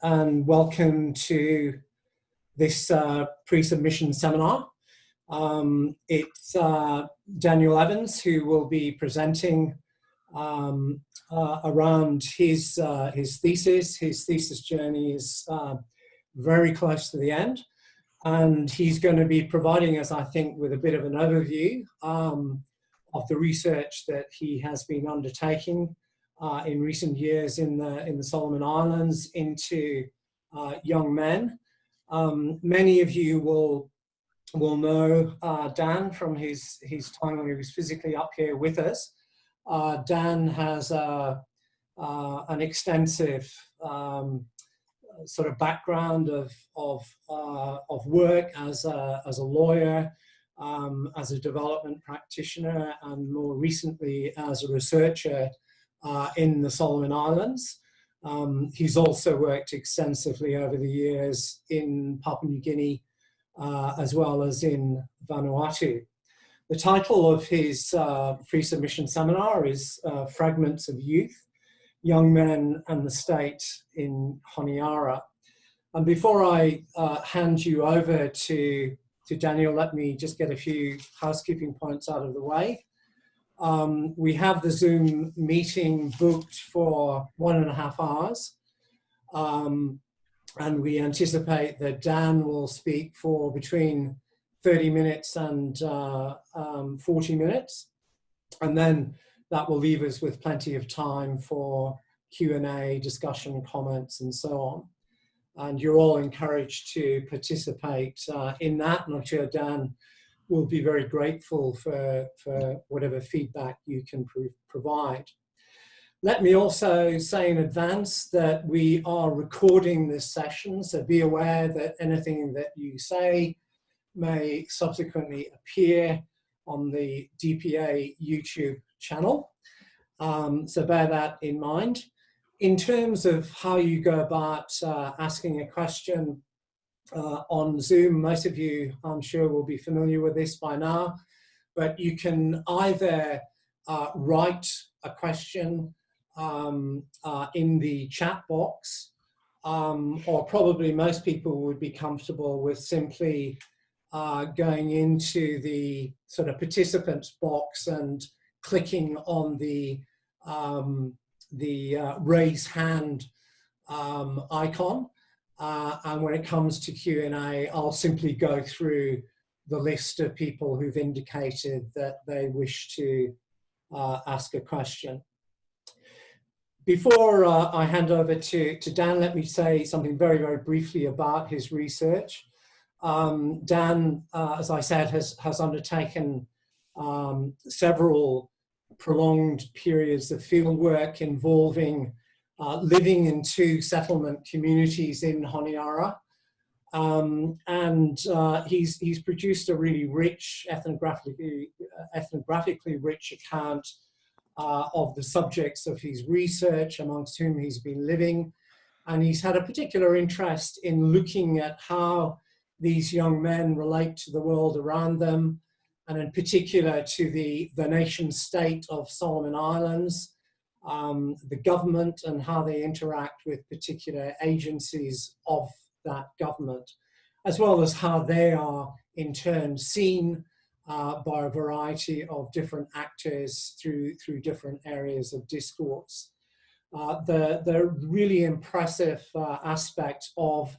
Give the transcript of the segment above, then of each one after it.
and welcome to this pre-submission seminar. It's Daniel Evans who will be presenting around his thesis. His thesis journey is very close to the end, and he's going to be providing us, I think, with a bit of an overview of the research that he has been undertaking in recent years in the Solomon Islands into young men. Many of you will know Dan from his time when he was physically up here with us. Dan has an extensive sort of background of work as a lawyer, as a development practitioner, and more recently as a researcher in the Solomon Islands. He's also worked extensively over the years in Papua New Guinea as well as in Vanuatu. The title of his pre-submission seminar is Fragments of Youth, Young Men and the State in Honiara. And before I hand you over to Daniel, let me just get a few housekeeping points out of the way. We have the Zoom meeting booked for 1.5 hours. And we anticipate that Dan will speak for between 30 minutes and 40 minutes. And then that will leave us with plenty of time for Q&A, discussion, comments, and so on. And you're all encouraged to participate in that. And I'm sure Dan will be very grateful for whatever feedback you can provide. Let me also say in advance that we are recording this session, so be aware that anything that you say may subsequently appear on the DPA YouTube channel. So bear that in mind. In terms of how you go about asking a question on Zoom, most of you, I'm sure, will be familiar with this by now, but you can either write a question in the chat box, or probably most people would be comfortable with simply going into the sort of participants box and clicking on the raise hand icon. And when it comes to Q&A, I'll simply go through the list of people who've indicated that they wish to ask a question. Before I hand over to Dan, let me say something very, very briefly about his research. Dan, as I said, has undertaken several prolonged periods of field work involving living in 2 settlement communities in Honiara. And he's produced a really rich, ethnographically rich account of the subjects of his research, amongst whom he's been living. And he's had a particular interest in looking at how these young men relate to the world around them, and in particular to the nation state of Solomon Islands, the government, and how they interact with particular agencies of that government, as well as how they are in turn seen by a variety of different actors through different areas of discourse. The really impressive aspect of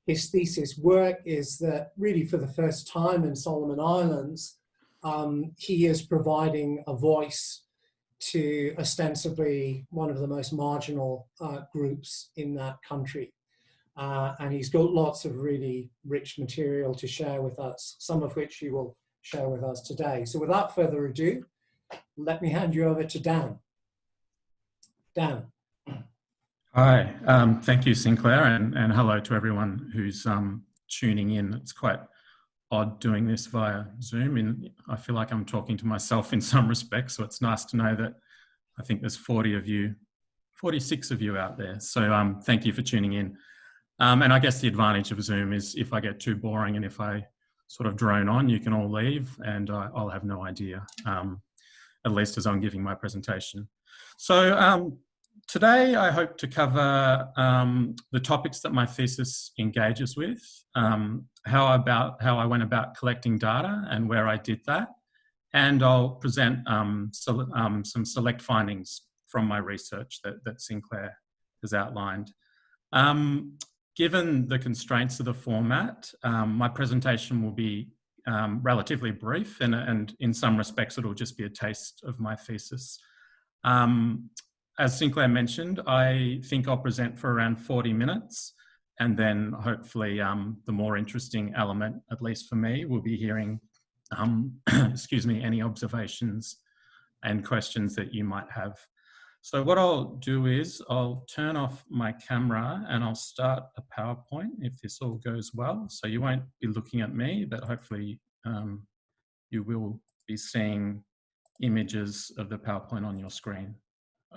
his thesis work is that really for the first time in Solomon Islands, he is providing a voice to ostensibly one of the most marginal groups in that country. And he's got lots of really rich material to share with us, some of which he will share with us today. So without further ado, let me hand you over to Dan. Dan. Hi, thank you, Sinclair, and hello to everyone who's tuning in. It's quite odd doing this via Zoom, and I feel like I'm talking to myself in some respects, so it's nice to know that I think there's 46 of you out there. So thank you for tuning in. And I guess the advantage of Zoom is if I get too boring and if I sort of drone on, you can all leave and I'll have no idea, at least as I'm giving my presentation. So Today, I hope to cover the topics that my thesis engages with, how I went about collecting data and where I did that, and I'll present some select findings from my research that Sinclair has outlined. Given the constraints of the format, my presentation will be relatively brief, and in some respects it'll just be a taste of my thesis. As Sinclair mentioned, I think I'll present for around 40 minutes, and then hopefully the more interesting element, at least for me, will be hearing excuse me, any observations and questions that you might have. So what I'll do is I'll turn off my camera and I'll start a PowerPoint if this all goes well. So you won't be looking at me, but hopefully you will be seeing images of the PowerPoint on your screen.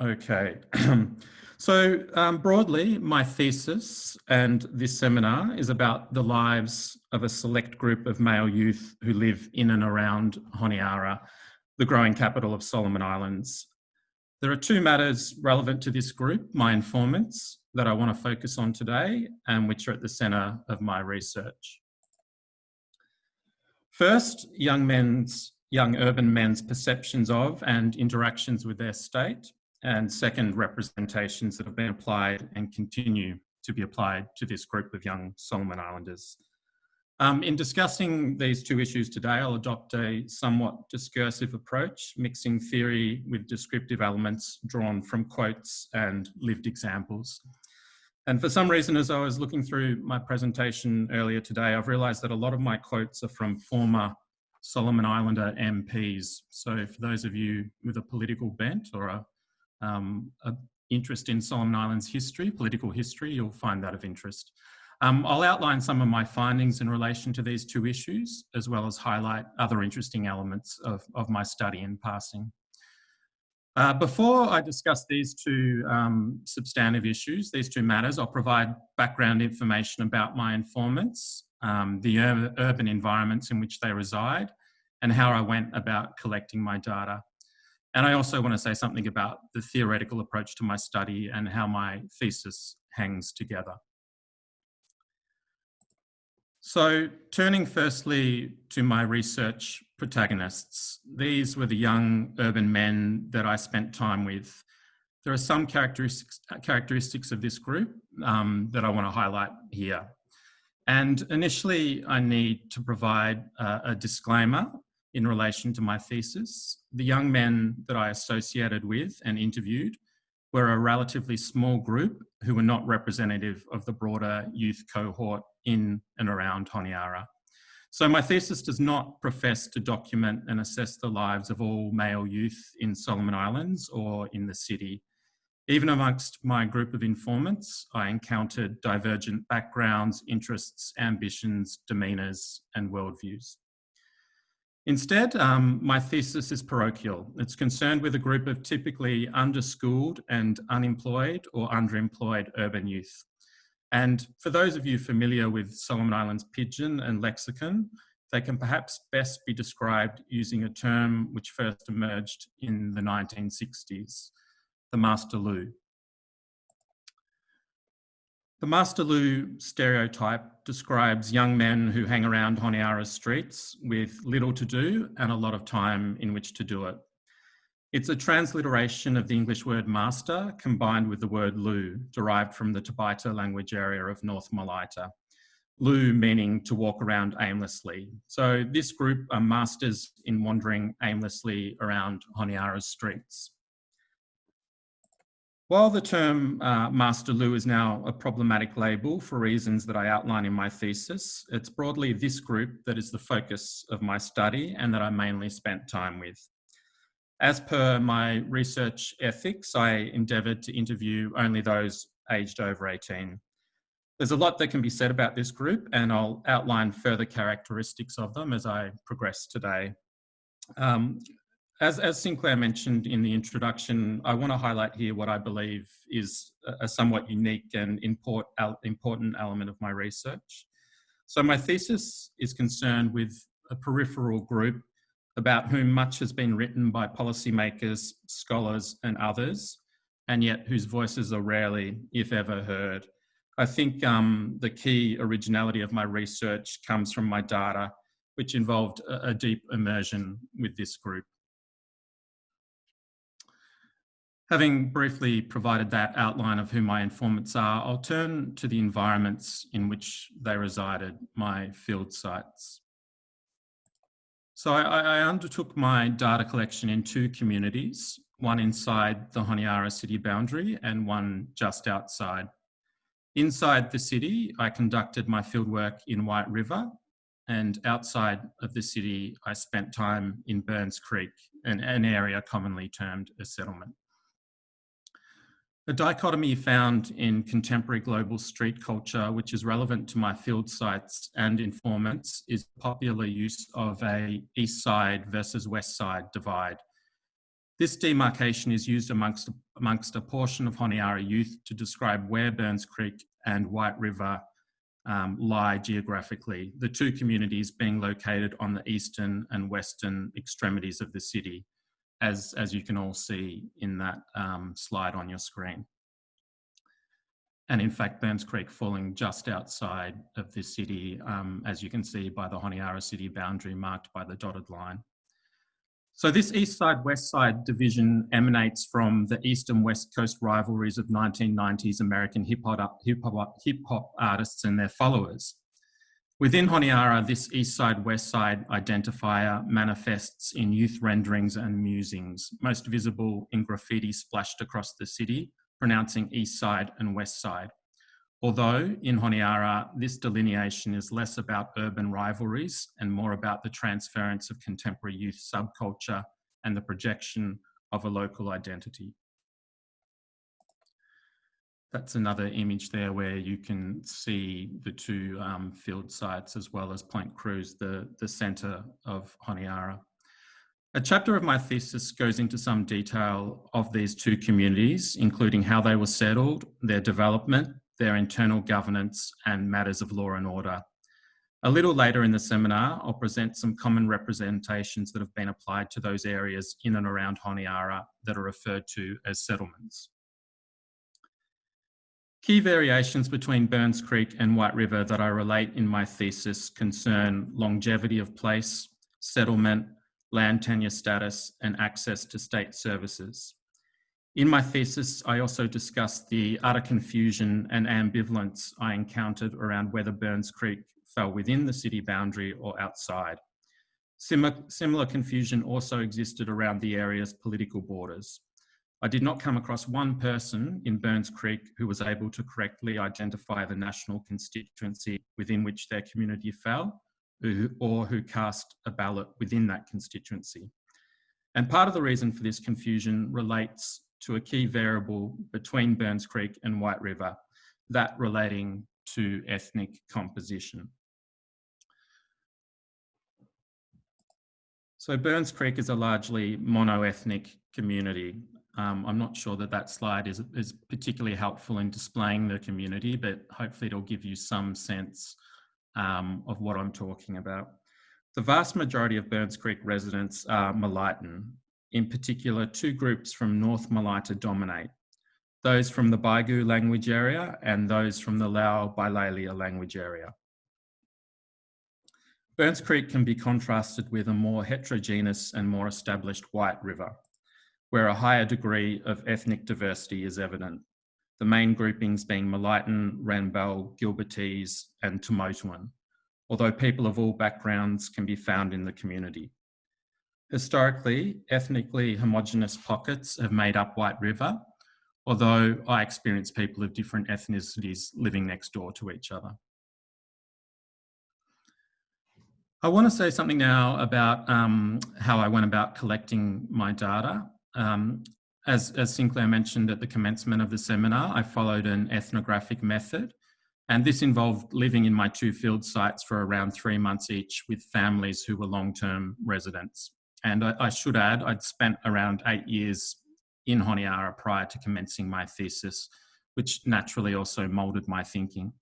Okay, so broadly, my thesis and this seminar is about the lives of a select group of male youth who live in and around Honiara, the growing capital of Solomon Islands. There are two matters relevant to this group, my informants, that I want to focus on today and which are at the centre of my research. First, young urban men's perceptions of and interactions with their state, and second, representations that have been applied and continue to be applied to this group of young Solomon Islanders. In discussing these two issues today, I'll adopt a somewhat discursive approach, mixing theory with descriptive elements drawn from quotes and lived examples. And for some reason, as I was looking through my presentation earlier today, I've realised that a lot of my quotes are from former Solomon Islander MPs. So for those of you with a political bent or a interest in Solomon Islands history, political history, you'll find that of interest. I'll outline some of my findings in relation to these two issues, as well as highlight other interesting elements of my study in passing. Before I discuss these two substantive issues, these two matters, I'll provide background information about my informants, the urban environments in which they reside, and how I went about collecting my data. And I also want to say something about the theoretical approach to my study and how my thesis hangs together. So turning firstly to my research protagonists, these were the young urban men that I spent time with. There are some characteristics of this group that I want to highlight here. And initially, I need to provide a disclaimer in relation to my thesis. The young men that I associated with and interviewed were a relatively small group who were not representative of the broader youth cohort in and around Honiara. So my thesis does not profess to document and assess the lives of all male youth in Solomon Islands or in the city. Even amongst my group of informants, I encountered divergent backgrounds, interests, ambitions, demeanours, and worldviews. Instead, my thesis is parochial. It's concerned with a group of typically underschooled and unemployed or underemployed urban youth. And for those of you familiar with Solomon Islands pidgin and lexicon, they can perhaps best be described using a term which first emerged in the 1960s, the Masterloo. The Masterloo stereotype describes young men who hang around Honiara's streets with little to do and a lot of time in which to do it. It's a transliteration of the English word master combined with the word loo, derived from the Tabaita language area of North Malaita. Loo meaning to walk around aimlessly. So this group are masters in wandering aimlessly around Honiara's streets. While the term Masterloo is now a problematic label for reasons that I outline in my thesis, it's broadly this group that is the focus of my study and that I mainly spent time with. As per my research ethics, I endeavoured to interview only those aged over 18. There's a lot that can be said about this group, and I'll outline further characteristics of them as I progress today. As Sinclair mentioned in the introduction, I want to highlight here what I believe is a somewhat unique and important element of my research. So my thesis is concerned with a peripheral group about whom much has been written by policymakers, scholars, and others, and yet whose voices are rarely, if ever, heard. I think the key originality of my research comes from my data, which involved a deep immersion with this group. Having briefly provided that outline of who my informants are, I'll turn to the environments in which they resided, my field sites. So I undertook my data collection in two communities, one inside the Honiara city boundary and one just outside. Inside the city, I conducted my fieldwork in White River, and outside of the city, I spent time in Burns Creek, an area commonly termed a settlement. A dichotomy found in contemporary global street culture, which is relevant to my field sites and informants, is popular use of a east side versus west side divide. This demarcation is used amongst a portion of Honiara youth to describe where Burns Creek and White River lie geographically, the two communities being located on the eastern and western extremities of the city, as you can all see in that slide on your screen. And in fact, Burns Creek falling just outside of the city, as you can see by the Honiara city boundary marked by the dotted line. So this east side, west side division emanates from the east and west coast rivalries of 1990s American hip hop artists and their followers. Within Honiara, this east side, west side identifier manifests in youth renderings and musings, most visible in graffiti splashed across the city, pronouncing east side and west side. Although in Honiara, this delineation is less about urban rivalries and more about the transference of contemporary youth subculture and the projection of a local identity. That's another image there where you can see the two field sites as well as Point Cruz, the centre of Honiara. A chapter of my thesis goes into some detail of these two communities, including how they were settled, their development, their internal governance, and matters of law and order. A little later in the seminar, I'll present some common representations that have been applied to those areas in and around Honiara that are referred to as settlements. Key variations between Burns Creek and White River that I relate in my thesis concern longevity of place, settlement, land tenure status, and access to state services. In my thesis, I also discussed the utter confusion and ambivalence I encountered around whether Burns Creek fell within the city boundary or outside. Similar confusion also existed around the area's political borders. I did not come across one person in Burns Creek who was able to correctly identify the national constituency within which their community fell, or who cast a ballot within that constituency. And part of the reason for this confusion relates to a key variable between Burns Creek and White River, that relating to ethnic composition. So Burns Creek is a largely mono-ethnic community. I'm not sure that slide is particularly helpful in displaying the community, but hopefully it'll give you some sense of what I'm talking about. The vast majority of Burns Creek residents are Malayitan. In particular, two groups from North Malaita dominate, those from the Baigu language area and those from the Lao Bilalia language area. Burns Creek can be contrasted with a more heterogeneous and more established White River, where a higher degree of ethnic diversity is evident, the main groupings being Malayitan, Ranbel, Gilbertese, and Tumotuan, although people of all backgrounds can be found in the community. Historically, ethnically homogenous pockets have made up White River, although I experience people of different ethnicities living next door to each other. I want to say something now about how I went about collecting my data. As Sinclair mentioned at the commencement of the seminar, I followed an ethnographic method, and this involved living in my two field sites for around 3 months each with families who were long-term residents. And I should add, I'd spent around 8 years in Honiara prior to commencing my thesis, which naturally also moulded my thinking.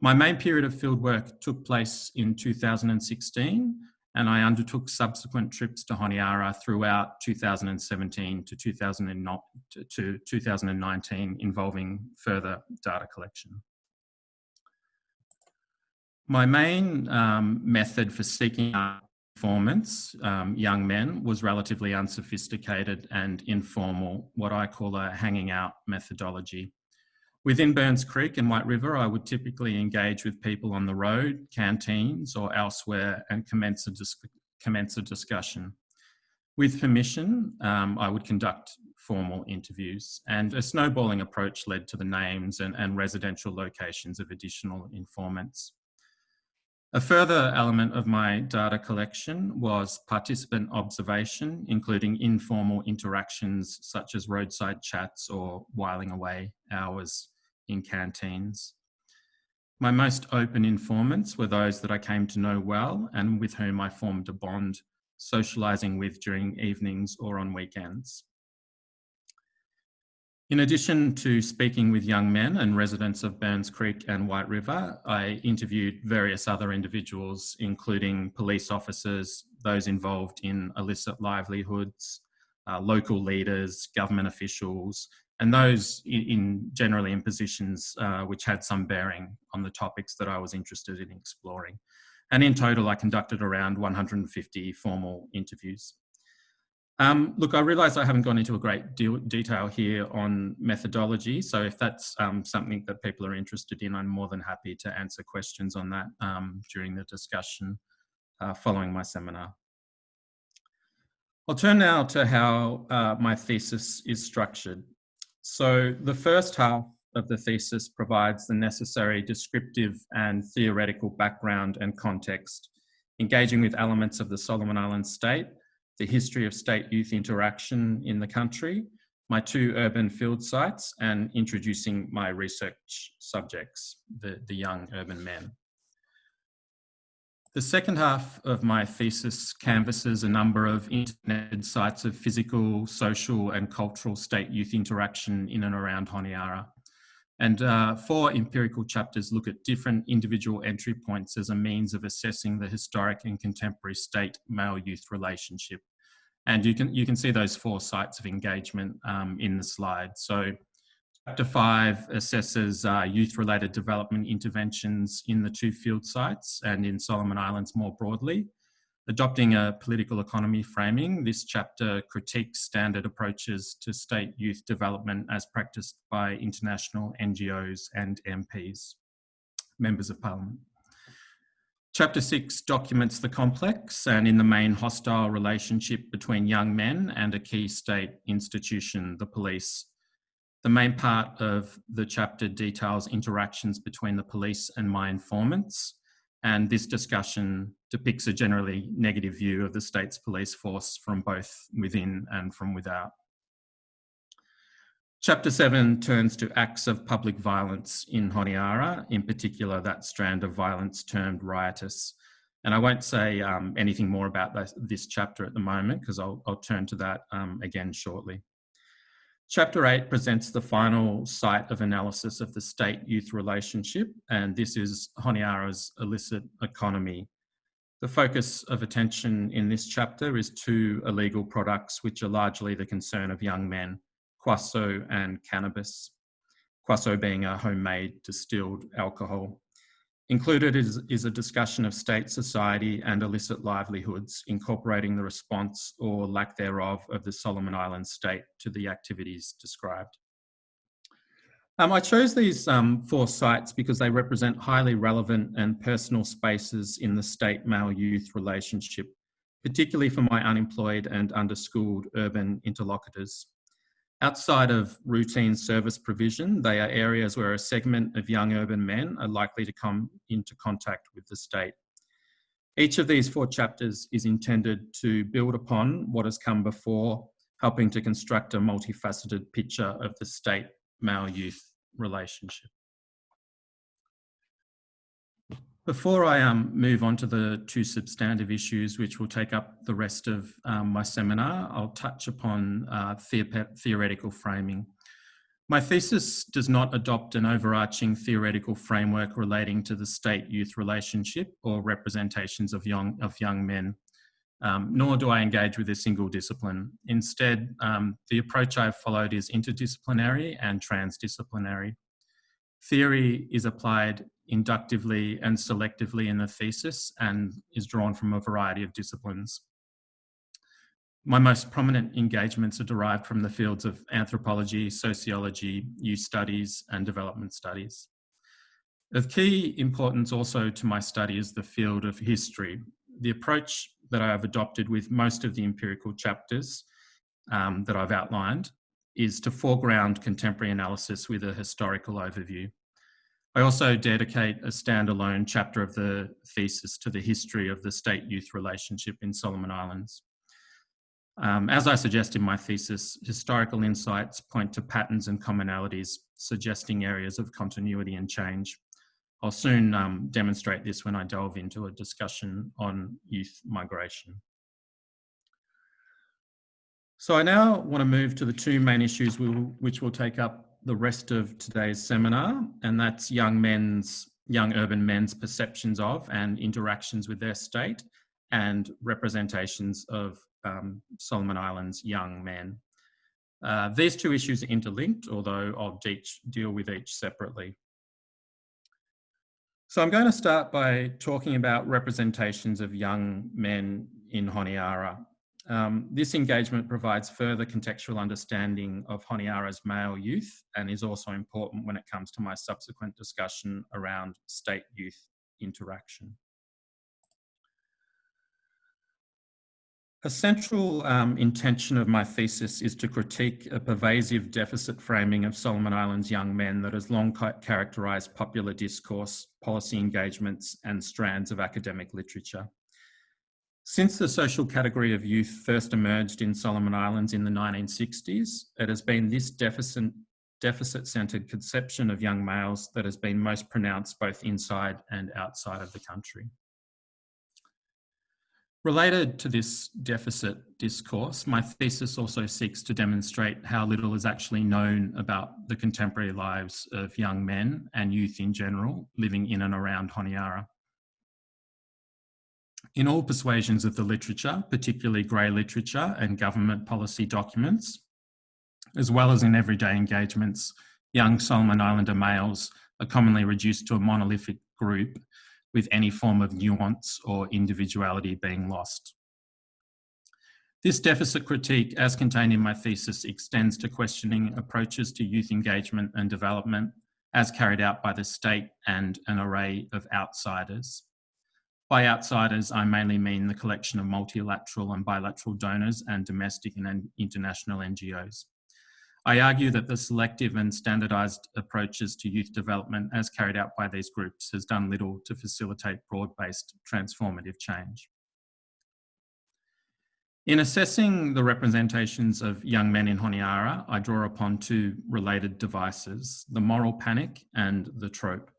My main period of fieldwork took place in 2016, and I undertook subsequent trips to Honiara throughout 2017 to 2019 involving further data collection. My main method for seeking out informants, young men, was relatively unsophisticated and informal, what I call a hanging out methodology. Within Burns Creek and White River, I would typically engage with people on the road, canteens, or elsewhere and commence a discussion. With permission, I would conduct formal interviews, and a snowballing approach led to the names and residential locations of additional informants. A further element of my data collection was participant observation, including informal interactions such as roadside chats or whiling away hours in canteens. My most open informants were those that I came to know well and with whom I formed a bond, socialising with during evenings or on weekends. In addition to speaking with young men and residents of Burns Creek and White River, I interviewed various other individuals, including police officers, those involved in illicit livelihoods, local leaders, government officials, and those generally in positions which had some bearing on the topics that I was interested in exploring. And in total, I conducted around 150 formal interviews. Look, I realise I haven't gone into a great detail here on methodology, so if that's something that people are interested in, I'm more than happy to answer questions on that during the discussion following my seminar. I'll turn now to how my thesis is structured. So the first half of the thesis provides the necessary descriptive and theoretical background and context, engaging with elements of the Solomon Islands state, the history of state-youth interaction in the country, my 2 urban field sites, and introducing my research subjects, the young urban men. The second half of my thesis canvasses a number of internet sites of physical, social, and cultural state-youth interaction in and around Honiara. And 4 empirical chapters look at different individual entry points as a means of assessing the historic and contemporary state male-youth relationship. And you can see those 4 sites of engagement in the slide. So Chapter 5 assesses youth-related development interventions in the 2 field sites and in Solomon Islands more broadly. Adopting a political economy framing, this chapter critiques standard approaches to state youth development as practiced by international NGOs and MPs, Members of Parliament. Chapter 6 documents the complex and in the main hostile relationship between young men and a key state institution, the police. The main part of the chapter details interactions between the police and my informants, and this discussion depicts a generally negative view of the state's police force from both within and from without. Chapter 7 turns to acts of public violence in Honiara, in particular that strand of violence termed riotous. And I won't say anything more about this chapter at the moment because I'll turn to that again shortly. Chapter 8 presents the final site of analysis of the state-youth relationship, and this is Honiara's illicit economy. The focus of attention in this chapter is 2 illegal products which are largely the concern of young men, kwaso and cannabis. Kwaso being a homemade distilled alcohol. Included is a discussion of state society and illicit livelihoods, incorporating the response or lack thereof of the Solomon Islands state to the activities described. I chose these 4 sites because they represent highly relevant and personal spaces in the state male-youth relationship, particularly for my unemployed and underschooled urban interlocutors. Outside of routine service provision, they are areas where a segment of young urban men are likely to come into contact with the state. Each of these 4 chapters is intended to build upon what has come before, helping to construct a multifaceted picture of the state male-youth relationship. Before I move on to the 2 substantive issues, which will take up the rest of my seminar, I'll touch upon theoretical framing. My thesis does not adopt an overarching theoretical framework relating to the state-youth relationship or representations of young men. nor do I engage with a single discipline. Instead, the approach I've followed is interdisciplinary and transdisciplinary. Theory is applied inductively and selectively in the thesis and is drawn from a variety of disciplines. My most prominent engagements are derived from the fields of anthropology, sociology, youth studies, and development studies. Of key importance also to my study is the field of history. The approach that I have adopted with most of the empirical chapters that I've outlined is to foreground contemporary analysis with a historical overview. I also dedicate a standalone chapter of the thesis to the history of the state-youth relationship in Solomon Islands. As I suggest in my thesis, historical insights point to patterns and commonalities, suggesting areas of continuity and change. I'll soon demonstrate this when I delve into a discussion on youth migration. So I now want to move to the two main issues which will take up the rest of today's seminar, and that's young urban men's perceptions of and interactions with their state, and representations of Solomon Islands young men. These two issues are interlinked, although I'll deal with each separately. So I'm going to start by talking about representations of young men in Honiara. This engagement provides further contextual understanding of Honiara's male youth and is also important when it comes to my subsequent discussion around state-youth interaction. A central intention of my thesis is to critique a pervasive deficit framing of Solomon Islands young men that has long characterised popular discourse, policy engagements, and strands of academic literature. Since the social category of youth first emerged in Solomon Islands in the 1960s, it has been this deficit-centred conception of young males that has been most pronounced both inside and outside of the country. Related to this deficit discourse, my thesis also seeks to demonstrate how little is actually known about the contemporary lives of young men and youth in general living in and around Honiara. In all persuasions of the literature, particularly grey literature and government policy documents, as well as in everyday engagements, young Solomon Islander males are commonly reduced to a monolithic group with any form of nuance or individuality being lost. This deficit critique, as contained in my thesis, extends to questioning approaches to youth engagement and development as carried out by the state and an array of outsiders. By outsiders, I mainly mean the collection of multilateral and bilateral donors and domestic and international NGOs. I argue that the selective and standardised approaches to youth development as carried out by these groups has done little to facilitate broad-based transformative change. In assessing the representations of young men in Honiara, I draw upon two related devices, the moral panic and the trope.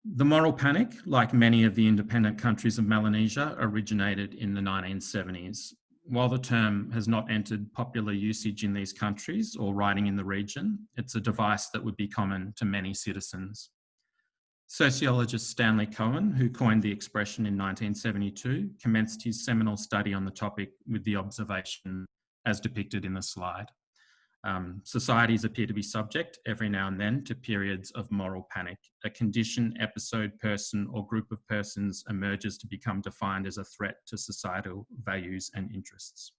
The moral panic, like many of the independent countries of Melanesia, originated in the 1970s. While the term has not entered popular usage in these countries or writing in the region, it's a device that would be common to many citizens. Sociologist Stanley Cohen, who coined the expression in 1972, commenced his seminal study on the topic with the observation as depicted in the slide. Societies appear to be subject every now and then to periods of moral panic. A condition, episode, person, or group of persons emerges to become defined as a threat to societal values and interests.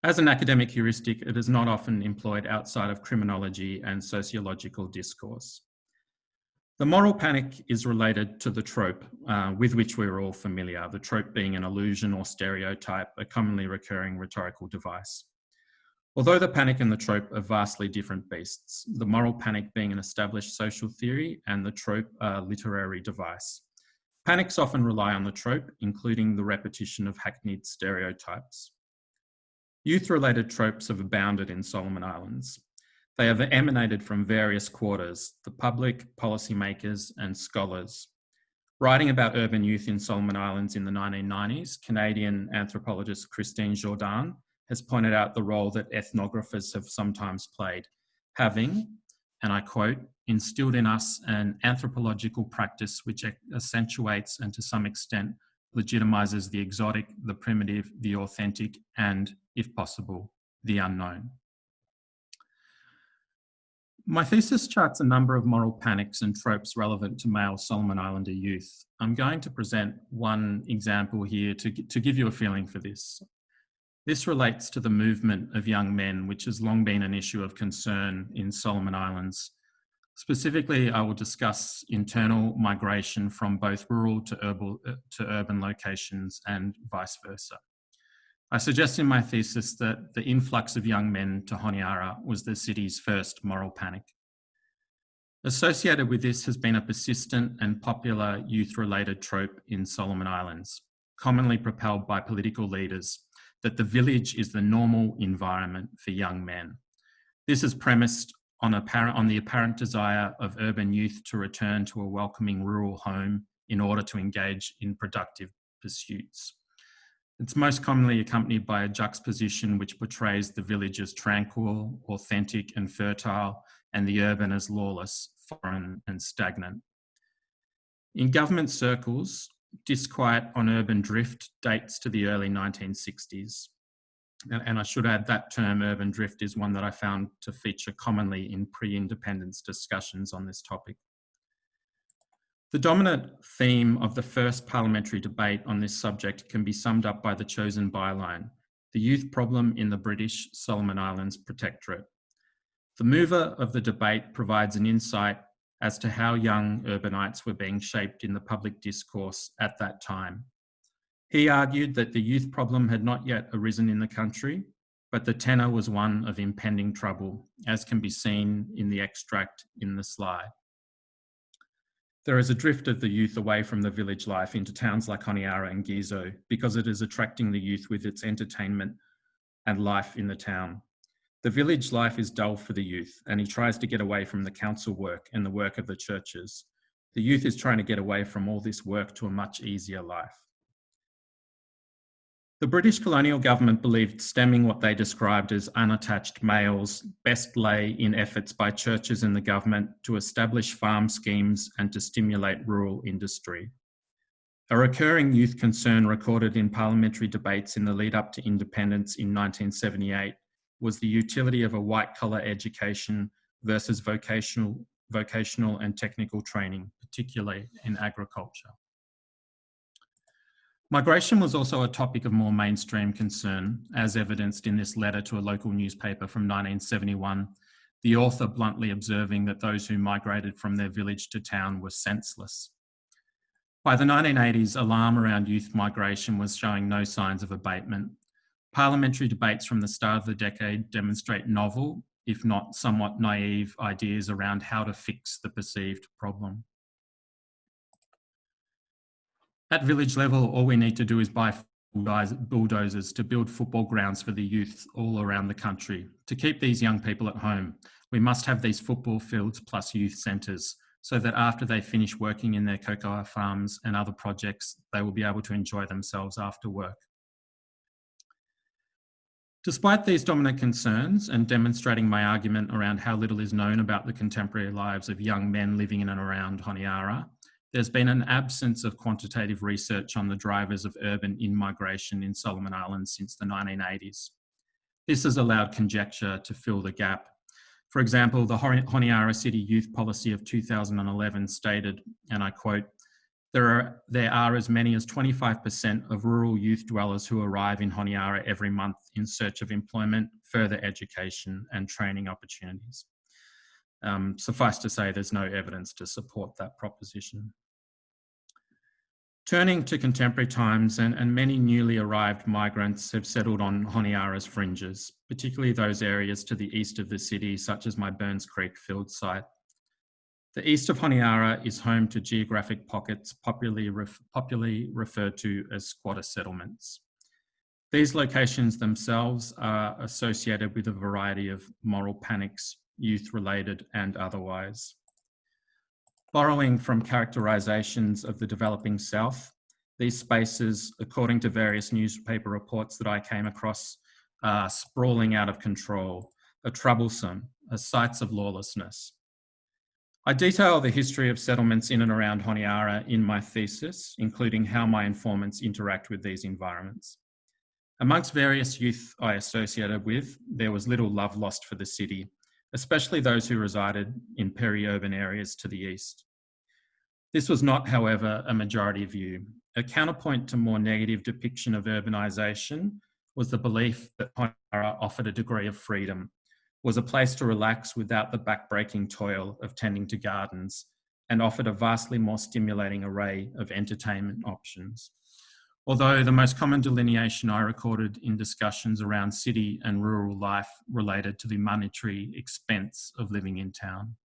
As an academic heuristic, it is not often employed outside of criminology and sociological discourse. The moral panic is related to the trope with which we are all familiar, the trope being an illusion or stereotype, a commonly recurring rhetorical device. Although the panic and the trope are vastly different beasts, the moral panic being an established social theory and the trope a literary device. Panics often rely on the trope, including the repetition of hackneyed stereotypes. Youth-related tropes have abounded in Solomon Islands. They have emanated from various quarters, the public, policymakers, and scholars. Writing about urban youth in Solomon Islands in the 1990s, Canadian anthropologist Christine Jourdan has pointed out the role that ethnographers have sometimes played, having, and I quote, instilled in us an anthropological practice which accentuates and to some extent legitimizes the exotic, the primitive, the authentic, and, if possible, the unknown. My thesis charts a number of moral panics and tropes relevant to male Solomon Islander youth. I'm going to present one example here to give you a feeling for this. This relates to the movement of young men, which has long been an issue of concern in Solomon Islands. Specifically, I will discuss internal migration from both rural to urban locations and vice versa. I suggest in my thesis that the influx of young men to Honiara was the city's first moral panic. Associated with this has been a persistent and popular youth-related trope in Solomon Islands, commonly propelled by political leaders, that the village is the normal environment for young men. This is premised on the apparent desire of urban youth to return to a welcoming rural home in order to engage in productive pursuits. It's most commonly accompanied by a juxtaposition which portrays the village as tranquil, authentic and fertile, and the urban as lawless, foreign and stagnant. In government circles, disquiet on urban drift dates to the early 1960s. And I should add that term urban drift is one that I found to feature commonly in pre-independence discussions on this topic. The dominant theme of the first parliamentary debate on this subject can be summed up by the chosen byline, the youth problem in the British Solomon Islands Protectorate. The mover of the debate provides an insight as to how young urbanites were being shaped in the public discourse at that time. He argued that the youth problem had not yet arisen in the country, but the tenor was one of impending trouble, as can be seen in the extract in the slide. There is a drift of the youth away from the village life into towns like Honiara and Gizo because it is attracting the youth with its entertainment and life in the town. The village life is dull for the youth, and he tries to get away from the council work and the work of the churches. The youth is trying to get away from all this work to a much easier life. The British colonial government believed stemming what they described as unattached males best lay in efforts by churches and the government to establish farm schemes and to stimulate rural industry. A recurring youth concern recorded in parliamentary debates in the lead up to independence in 1978 was the utility of a white-collar education versus vocational and technical training, particularly in agriculture. Migration was also a topic of more mainstream concern, as evidenced in this letter to a local newspaper from 1971, the author bluntly observing that those who migrated from their village to town were senseless. By the 1980s, alarm around youth migration was showing no signs of abatement. Parliamentary debates from the start of the decade demonstrate novel, if not somewhat naive, ideas around how to fix the perceived problem. At village level, all we need to do is buy bulldozers to build football grounds for the youth all around the country. To keep these young people at home, we must have these football fields plus youth centres so that after they finish working in their cocoa farms and other projects, they will be able to enjoy themselves after work. Despite these dominant concerns and demonstrating my argument around how little is known about the contemporary lives of young men living in and around Honiara, there's been an absence of quantitative research on the drivers of urban in-migration in Solomon Islands since the 1980s. This has allowed conjecture to fill the gap. For example, the Honiara City Youth Policy of 2011 stated, and I quote, there are as many as 25% of rural youth dwellers who arrive in Honiara every month in search of employment, further education and training opportunities. Suffice to say, there's no evidence to support that proposition. Turning to contemporary times, and many newly arrived migrants have settled on Honiara's fringes, particularly those areas to the east of the city, such as my Burns Creek field site. The east of Honiara is home to geographic pockets popularly referred to as squatter settlements. These locations themselves are associated with a variety of moral panics, youth-related and otherwise. Borrowing from characterisations of the developing South, these spaces, according to various newspaper reports that I came across, are sprawling out of control, are troublesome, are sites of lawlessness. I detail the history of settlements in and around Honiara in my thesis, including how my informants interact with these environments. Amongst various youth I associated with, there was little love lost for the city, especially those who resided in peri-urban areas to the east. This was not, however, a majority view. A counterpoint to more negative depiction of urbanisation was the belief that Honiara offered a degree of freedom, was a place to relax without the backbreaking toil of tending to gardens, and offered a vastly more stimulating array of entertainment options. Although the most common delineation I recorded in discussions around city and rural life related to the monetary expense of living in town.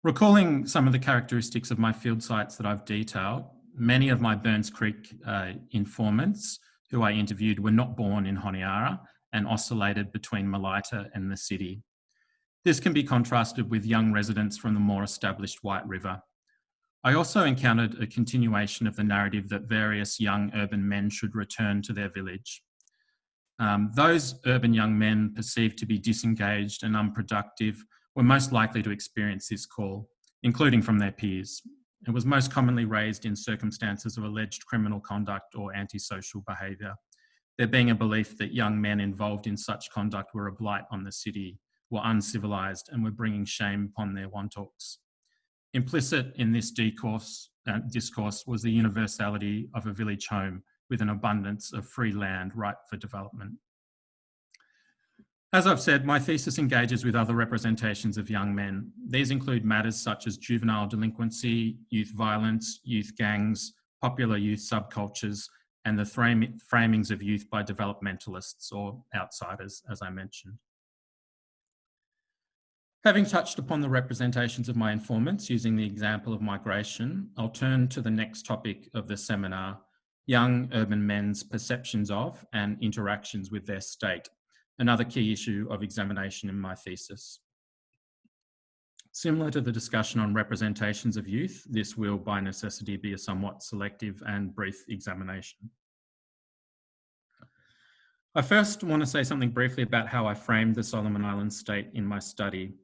Recalling some of the characteristics of my field sites that I've detailed, many of my Burns Creek informants who I interviewed were not born in Honiara and oscillated between Malaita and the city. This can be contrasted with young residents from the more established White River. I also encountered a continuation of the narrative that various young urban men should return to their village. Those urban young men perceived to be disengaged and unproductive were most likely to experience this call, including from their peers. It was most commonly raised in circumstances of alleged criminal conduct or antisocial behaviour, there being a belief that young men involved in such conduct were a blight on the city, were uncivilised and were bringing shame upon their wantooks. Implicit in this discourse was the universality of a village home with an abundance of free land ripe for development. As I've said, my thesis engages with other representations of young men. These include matters such as juvenile delinquency, youth violence, youth gangs, popular youth subcultures, and the framings of youth by developmentalists or outsiders, as I mentioned. Having touched upon the representations of my informants using the example of migration, I'll turn to the next topic of the seminar, young urban men's perceptions of and interactions with their state, another key issue of examination in my thesis. Similar to the discussion on representations of youth, this will by necessity be a somewhat selective and brief examination. I first want to say something briefly about how I framed the Solomon Islands state in my study.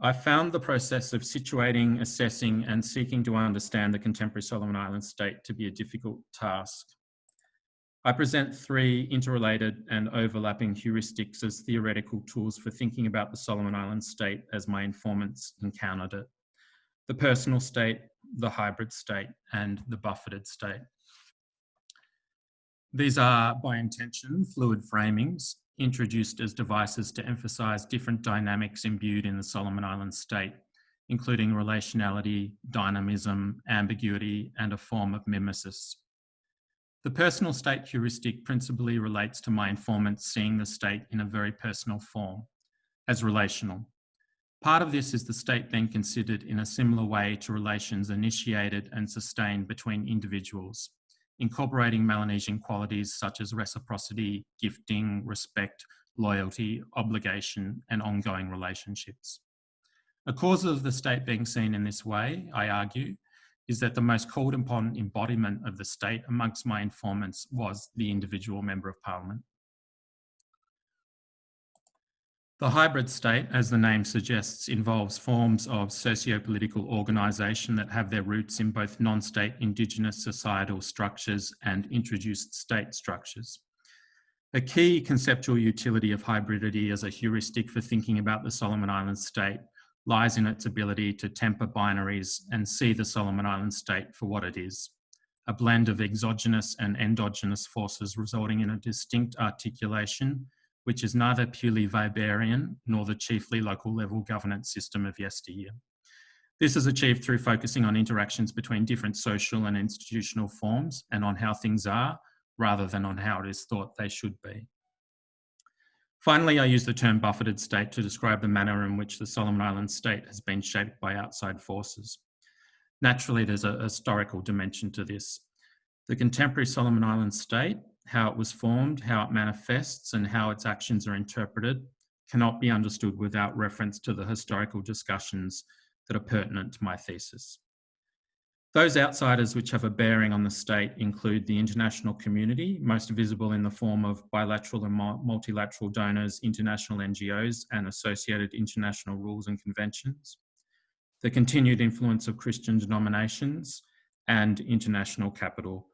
I found the process of situating, assessing, and seeking to understand the contemporary Solomon Islands state to be a difficult task. I present three interrelated and overlapping heuristics as theoretical tools for thinking about the Solomon Islands state as my informants encountered it: the personal state, the hybrid state, and the buffeted state. These are, by intention, fluid framings, introduced as devices to emphasise different dynamics imbued in the Solomon Islands state, including relationality, dynamism, ambiguity, and a form of mimesis. The personal state heuristic principally relates to my informants seeing the state in a very personal form, as relational. Part of this is the state being considered in a similar way to relations initiated and sustained between individuals, incorporating Melanesian qualities such as reciprocity, gifting, respect, loyalty, obligation, and ongoing relationships. A cause of the state being seen in this way, I argue, is that the most called upon embodiment of the state amongst my informants was the individual Member of Parliament. The hybrid state, as the name suggests, involves forms of socio-political organisation that have their roots in both non-state Indigenous societal structures and introduced state structures. A key conceptual utility of hybridity as a heuristic for thinking about the Solomon Islands state lies in its ability to temper binaries and see the Solomon Islands state for what it is: a blend of exogenous and endogenous forces resulting in a distinct articulation which is neither purely Weberian nor the chiefly local level governance system of yesteryear. This is achieved through focusing on interactions between different social and institutional forms and on how things are, rather than on how it is thought they should be. Finally, I use the term buffeted state to describe the manner in which the Solomon Islands state has been shaped by outside forces. Naturally, there's a historical dimension to this. The contemporary Solomon Islands state, how it was formed, how it manifests, and how its actions are interpreted, cannot be understood without reference to the historical discussions that are pertinent to my thesis. Those outsiders which have a bearing on the state include the international community, most visible in the form of bilateral and multilateral donors, international NGOs, and associated international rules and conventions, the continued influence of Christian denominations, and international capital,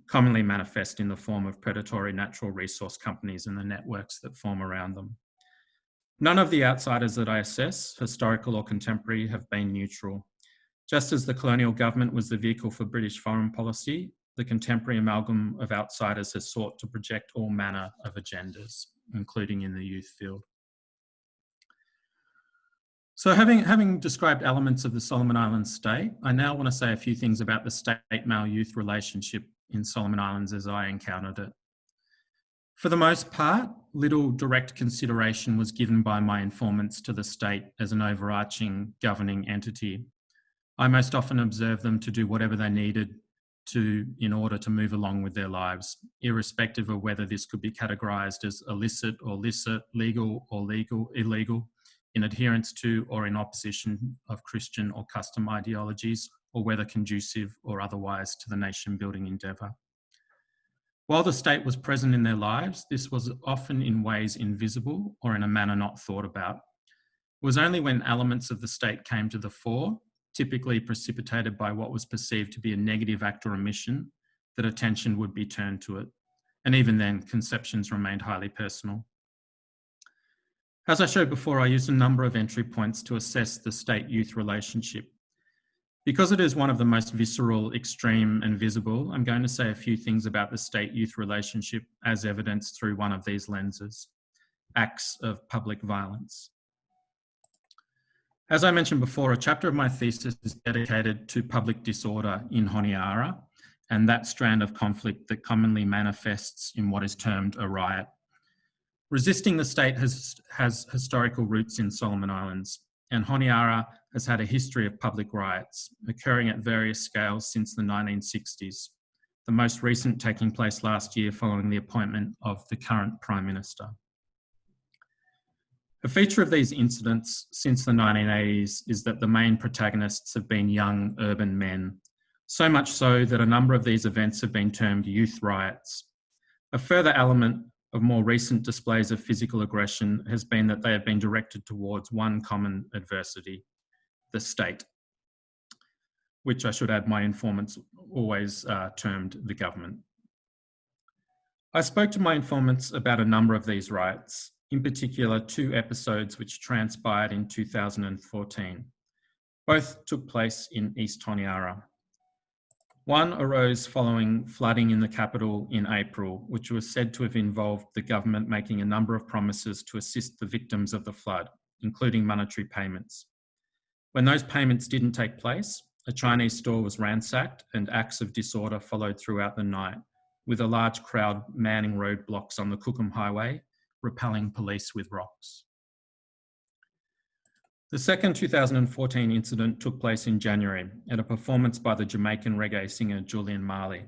commonly manifest in the form of predatory natural resource companies and the networks that form around them. None of the outsiders that I assess, historical or contemporary, have been neutral. Just as the colonial government was the vehicle for British foreign policy, the contemporary amalgam of outsiders has sought to project all manner of agendas, including in the youth field. So having described elements of the Solomon Islands state, I now want to say a few things about the state-male-youth relationship in Solomon Islands as I encountered it. For the most part, little direct consideration was given by my informants to the state as an overarching governing entity. I most often observed them to do whatever they needed to in order to move along with their lives, irrespective of whether this could be categorised as illicit or licit, legal or illegal, in adherence to or in opposition of Christian or custom ideologies, or whether conducive or otherwise to the nation-building endeavour. While the state was present in their lives, this was often in ways invisible or in a manner not thought about. It was only when elements of the state came to the fore, typically precipitated by what was perceived to be a negative act or omission, that attention would be turned to it. And even then, conceptions remained highly personal. As I showed before, I used a number of entry points to assess the state-youth relationship. Because it is one of the most visceral, extreme, and visible, I'm going to say a few things about the state-youth relationship as evidenced through one of these lenses: acts of public violence. As I mentioned before, a chapter of my thesis is dedicated to public disorder in Honiara and that strand of conflict that commonly manifests in what is termed a riot. Resisting the state has historical roots in Solomon Islands, and Honiara has had a history of public riots occurring at various scales since the 1960s, the most recent taking place last year following the appointment of the current Prime Minister. A feature of these incidents since the 1980s is that the main protagonists have been young urban men, so much so that a number of these events have been termed youth riots. A further element of more recent displays of physical aggression has been that they have been directed towards one common adversity: the state, which I should add my informants always termed the government. I spoke to my informants about a number of these riots, in particular 2 episodes which transpired in 2014. Both took place in East Honiara. One arose following flooding in the capital in April, which was said to have involved the government making a number of promises to assist the victims of the flood, including monetary payments. When those payments didn't take place, a Chinese store was ransacked and acts of disorder followed throughout the night, with a large crowd manning roadblocks on the Cookham Highway, repelling police with rocks. The second 2014 incident took place in January at a performance by the Jamaican reggae singer Julian Marley.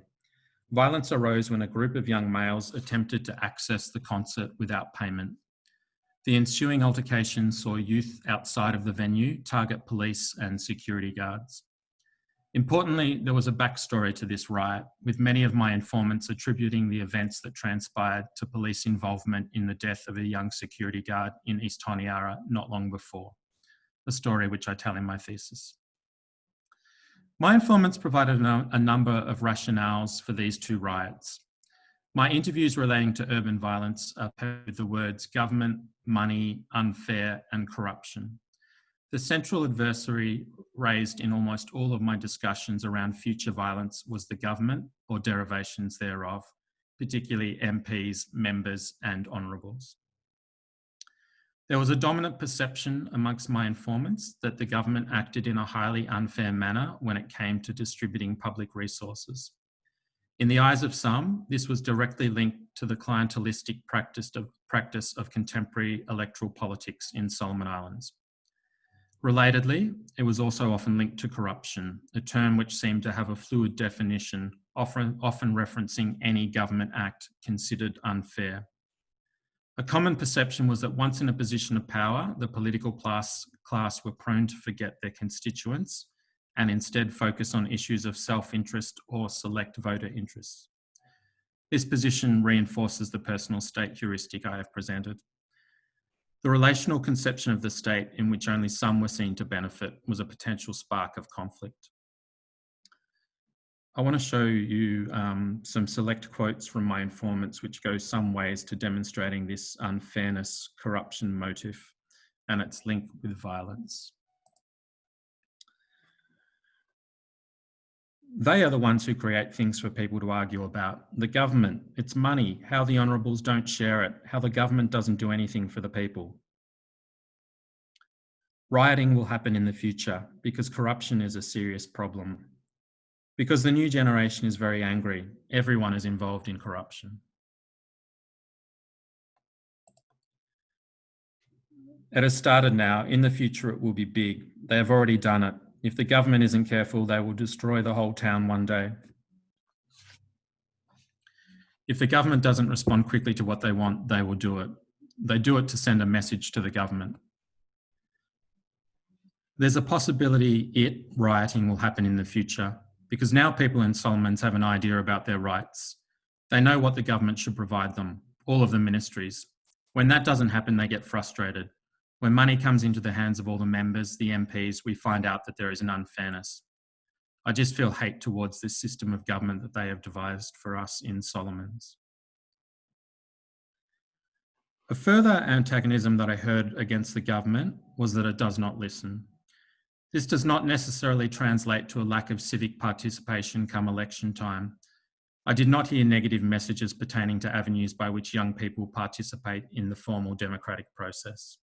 Violence arose when a group of young males attempted to access the concert without payment. The ensuing altercation saw youth outside of the venue target police and security guards. Importantly, there was a backstory to this riot, with many of my informants attributing the events that transpired to police involvement in the death of a young security guard in East Honiara not long before, a story which I tell in my thesis. My informants provided a number of rationales for these 2 riots. My interviews relating to urban violence are paired with the words government, money, unfair, and corruption. The central adversary raised in almost all of my discussions around future violence was the government or derivations thereof, particularly MPs, members, and honourables. There was a dominant perception amongst my informants that the government acted in a highly unfair manner when it came to distributing public resources. In the eyes of some, this was directly linked to the clientelistic practice of contemporary electoral politics in Solomon Islands. Relatedly, it was also often linked to corruption, a term which seemed to have a fluid definition, often referencing any government act considered unfair. A common perception was that once in a position of power, the political class were prone to forget their constituents and instead focus on issues of self-interest or select voter interests. This position reinforces the personal state heuristic I have presented. The relational conception of the state in which only some were seen to benefit was a potential spark of conflict. I want to show you some select quotes from my informants which go some ways to demonstrating this unfairness, corruption motive and its link with violence. They are the ones who create things for people to argue about. The government, its money, how the honourables don't share it, how the government doesn't do anything for the people. Rioting will happen in the future because corruption is a serious problem. Because the new generation is very angry, everyone is involved in corruption. It has started now. In the future, it will be big. They have already done it. If the government isn't careful, they will destroy the whole town one day. If the government doesn't respond quickly to what they want, they will do it. They do it to send a message to the government. There's a possibility rioting will happen in the future because now people in Solomons have an idea about their rights. They know what the government should provide them, all of the ministries. When that doesn't happen, they get frustrated. When money comes into the hands of all the members, the MPs, we find out that there is an unfairness. I just feel hate towards this system of government that they have devised for us in Solomons. A further antagonism that I heard against the government was that it does not listen. This does not necessarily translate to a lack of civic participation come election time. I did not hear negative messages pertaining to avenues by which young people participate in the formal democratic process.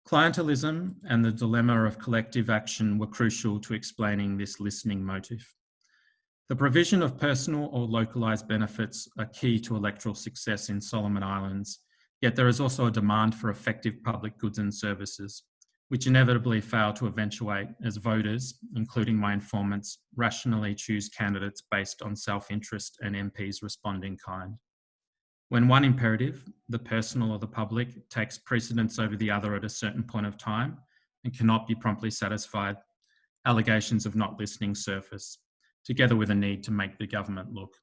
Clientelism and the dilemma of collective action were crucial to explaining this listening motive. The provision of personal or localised benefits are key to electoral success in Solomon Islands, yet there is also a demand for effective public goods and services, which inevitably fail to eventuate as voters, including my informants, rationally choose candidates based on self-interest and MPs respond in kind. When one imperative, the personal or the public, takes precedence over the other at a certain point of time and cannot be promptly satisfied, allegations of not listening surface, together with a need to make the government look.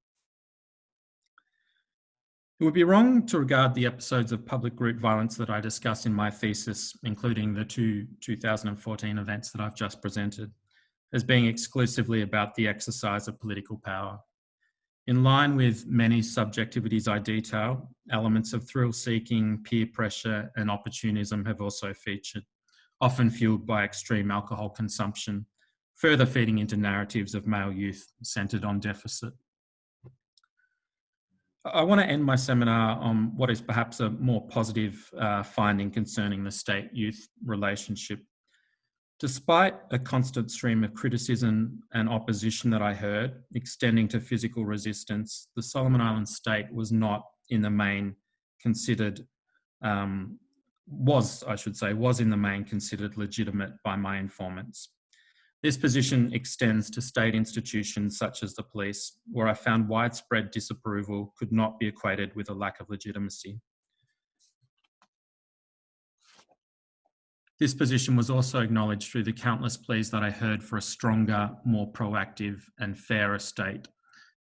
It would be wrong to regard the episodes of public group violence that I discuss in my thesis, including the two 2014 events that I've just presented, as being exclusively about the exercise of political power. In line with many subjectivities I detail, elements of thrill-seeking, peer pressure and opportunism have also featured, often fueled by extreme alcohol consumption, further feeding into narratives of male youth centred on deficit. I want to end my seminar on what is perhaps a more positive finding concerning the state-youth relationship. Despite a constant stream of criticism and opposition that I heard, extending to physical resistance, the Solomon Islands state was not in the main considered, was in the main considered legitimate by my informants. This position extends to state institutions such as the police, where I found widespread disapproval could not be equated with a lack of legitimacy. This position was also acknowledged through the countless pleas that I heard for a stronger, more proactive and fairer state.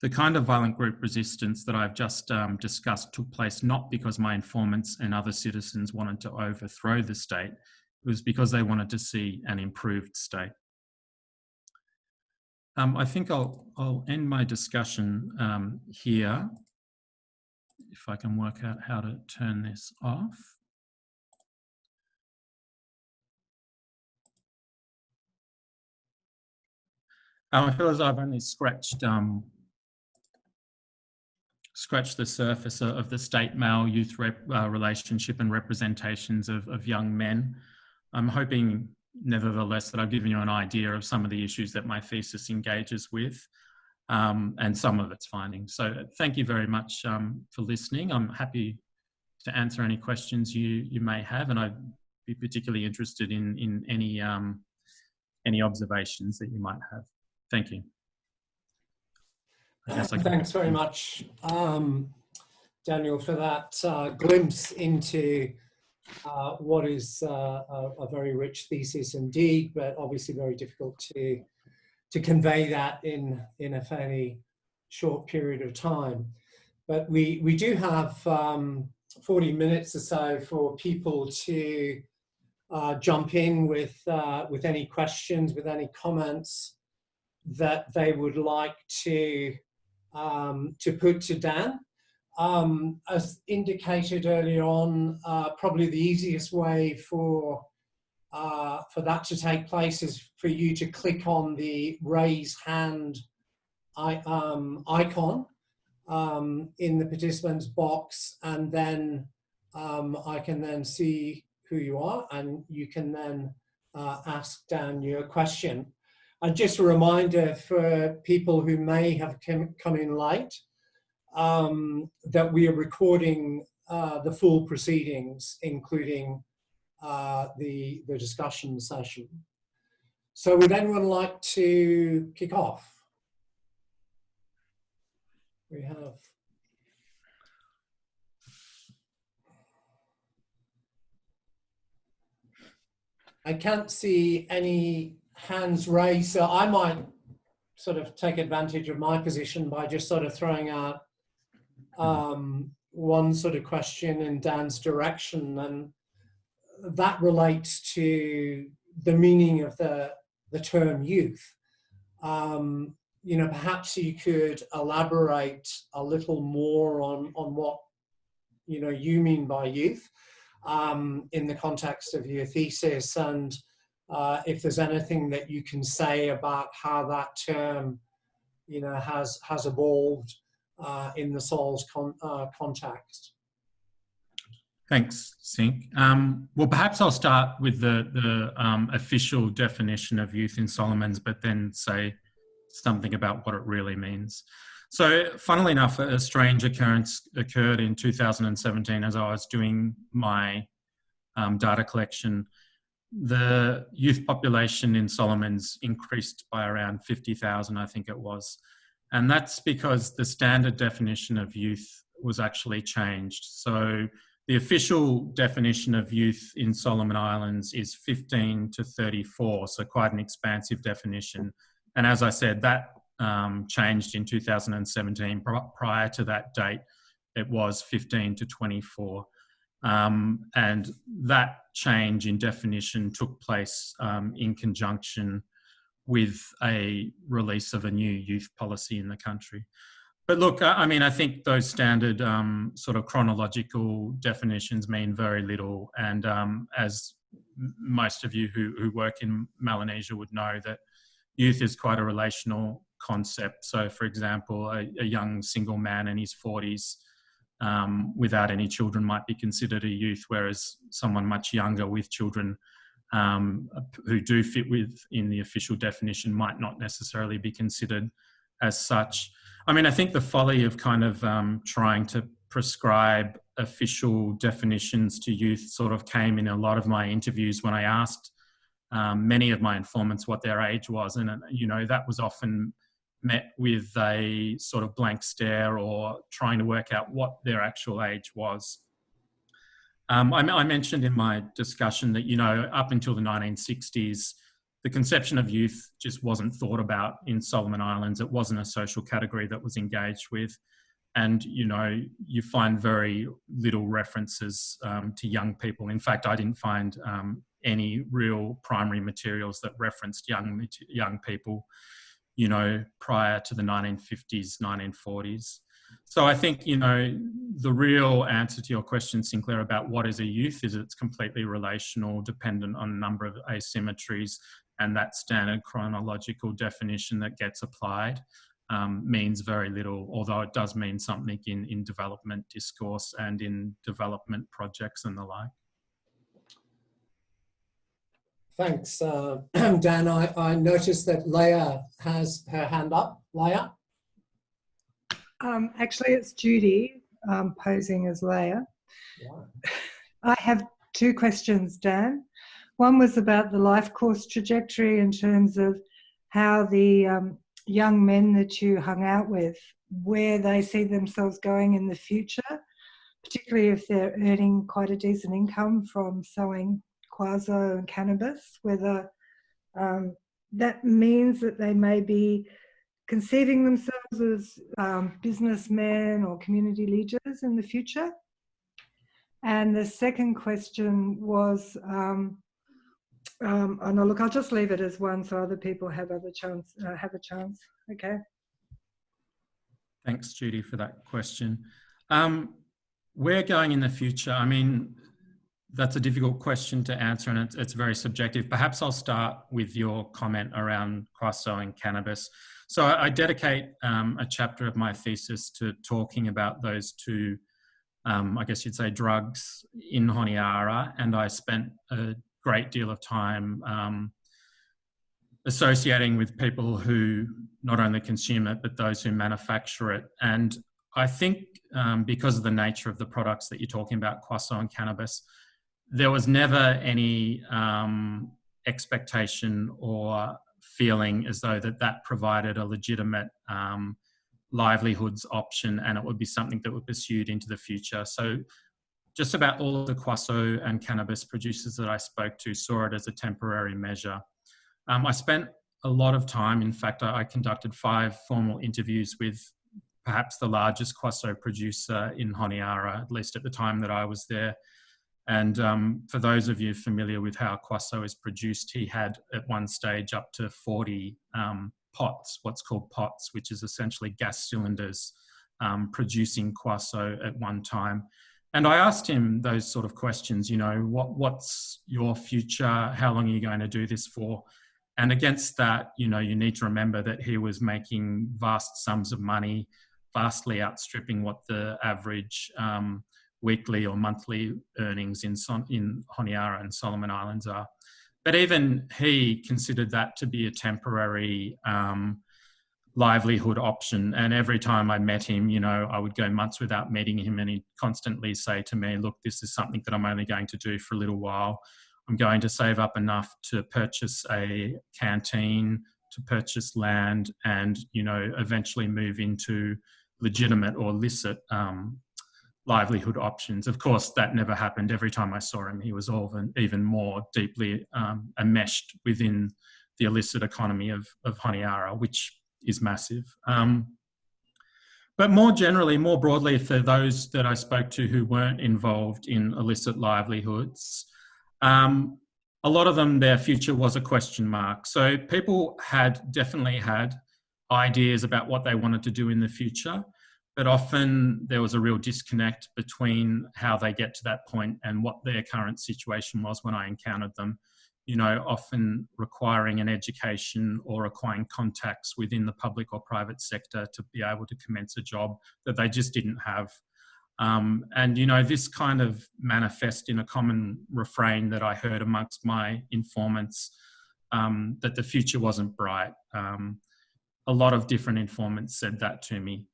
The kind of violent group resistance that I've just discussed took place not because my informants and other citizens wanted to overthrow the state, it was because they wanted to see an improved state. I think I'll end my discussion here, if I can work out how to turn this off. I feel as I've only scratched the surface of the state-male-youth relationship and representations of young men. I'm hoping, nevertheless, that I've given you an idea of some of the issues that my thesis engages with and some of its findings. So thank you very much for listening. I'm happy to answer any questions you may have, and I'd be particularly interested in any observations that you might have. Thank you. Thanks very much, Daniel, for that glimpse into what is a very rich thesis indeed, but obviously very difficult to convey that in a fairly short period of time. But we do have 40 minutes or so for people to jump in with any questions, with any comments that they would like to put to Dan. As indicated earlier on, probably the easiest way for that to take place is for you to click on the raise hand icon in the participants box, and then I can then see who you are, and you can then ask Dan your question. And just a reminder for people who may have come in late, that we are recording the full proceedings, including the discussion session. So would anyone like to kick off? We have. I can't see any hands raised, so I might sort of take advantage of my position by just sort of throwing out one sort of question in Dan's direction, and that relates to the meaning of the term youth. You know, perhaps you could elaborate a little more on what, you know, you mean by youth in the context of your thesis, and if there's anything that you can say about how that term, you know, has evolved in the SOLS context. Thanks, Sink. Well, perhaps I'll start with the official definition of youth in Solomons, but then say something about what it really means. So, funnily enough, a strange occurrence occurred in 2017 as I was doing my data collection. The youth population in Solomons increased by around 50,000, I think it was. And that's because the standard definition of youth was actually changed. So the official definition of youth in Solomon Islands is 15 to 34, so quite an expansive definition. And as I said, that changed in 2017. Prior to that date, it was 15 to 24. And that change in definition took place in conjunction with a release of a new youth policy in the country. But look, I mean, I think those standard sort of chronological definitions mean very little. And as most of you who work in Melanesia would know, that youth is quite a relational concept. So, for example, a young single man in his 40s without any children might be considered a youth, whereas someone much younger with children who do fit in the official definition might not necessarily be considered as such. I mean, I think the folly of kind of trying to prescribe official definitions to youth sort of came in a lot of my interviews when I asked many of my informants what their age was. And, you know, that was often met with a sort of blank stare or trying to work out what their actual age was. I mentioned in my discussion that, you know, up until the 1960s, the conception of youth just wasn't thought about in Solomon Islands. It wasn't a social category that was engaged with. And, you know, you find very little references to young people. In fact, I didn't find any real primary materials that referenced young people, you know, prior to the 1950s, 1940s. So I think, you know, the real answer to your question, Sinclair, about what is a youth is it's completely relational, dependent on a number of asymmetries, and that standard chronological definition that gets applied means very little, although it does mean something in development discourse and in development projects and the like. Thanks, Dan. I noticed that Leah has her hand up. Leah? Actually, it's Judy posing as Leah. Yeah. I have two questions, Dan. One was about the life course trajectory in terms of how the young men that you hung out with, where they see themselves going in the future, particularly if they're earning quite a decent income from selling quaso and cannabis, whether that means that they may be conceiving themselves as businessmen or community leaders in the future. And the second question was, oh no, look, I'll just leave it as one so other people have a chance. Okay. Thanks, Judy, for that question. Where going in the future? I mean, that's a difficult question to answer, and it's very subjective. Perhaps I'll start with your comment around quaso and cannabis. So I dedicate a chapter of my thesis to talking about those two, I guess you'd say, drugs in Honiara, and I spent a great deal of time associating with people who not only consume it, but those who manufacture it. And I think because of the nature of the products that you're talking about, quaso and cannabis, there was never any expectation or feeling as though that provided a legitimate livelihoods option, and it would be something that would be pursued into the future. So just about all of the quaso and cannabis producers that I spoke to saw it as a temporary measure. I spent a lot of time, in fact, I conducted 5 formal interviews with perhaps the largest quaso producer in Honiara, at least at the time that I was there. And for those of you familiar with how quaso is produced, he had at one stage up to 40 pots, what's called pots, which is essentially gas cylinders producing quaso at one time. And I asked him those sort of questions, you know, what's your future? How long are you going to do this for? And against that, you know, you need to remember that he was making vast sums of money, vastly outstripping what the average weekly or monthly earnings in Honiara and Solomon Islands are. But even he considered that to be a temporary livelihood option. And every time I met him, you know, I would go months without meeting him, and he'd constantly say to me, look, this is something that I'm only going to do for a little while. I'm going to save up enough to purchase a canteen, to purchase land, and, you know, eventually move into legitimate or licit livelihood options. Of course, that never happened. Every time I saw him, he was even more deeply enmeshed within the illicit economy of Honiara, which is massive. But more generally, more broadly, for those that I spoke to who weren't involved in illicit livelihoods, a lot of them, their future was a question mark. So people definitely had ideas about what they wanted to do in the future, but often there was a real disconnect between how they get to that point and what their current situation was when I encountered them. You know, often requiring an education or acquiring contacts within the public or private sector to be able to commence a job that they just didn't have. And, you know, this kind of manifests in a common refrain that I heard amongst my informants, that the future wasn't bright. A lot of different informants said that to me.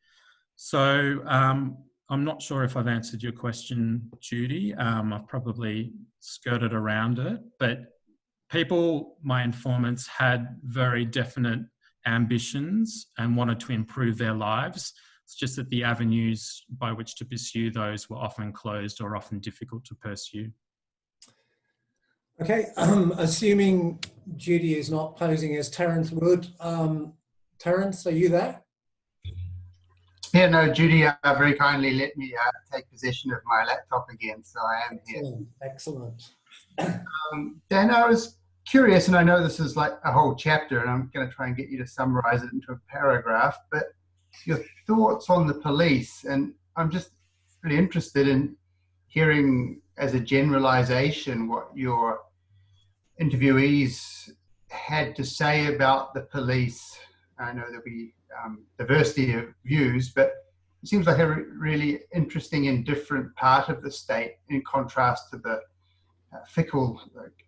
So I'm not sure if I've answered your question, Judy. I've probably skirted around it, but people, my informants, had very definite ambitions and wanted to improve their lives. It's just that the avenues by which to pursue those were often closed or often difficult to pursue. Okay, assuming Judy is not posing as Terence would. Terence, are you there? Yeah, no, Judy very kindly let me take possession of my laptop again, so I am here. Excellent. Dan, I was curious, and I know this is like a whole chapter, and I'm going to try and get you to summarize it into a paragraph, but your thoughts on the police, and I'm just really interested in hearing as a generalization what your interviewees had to say about the police. I know there'll be diversity of views, but it seems like a really interesting and different part of the state in contrast to the fickle,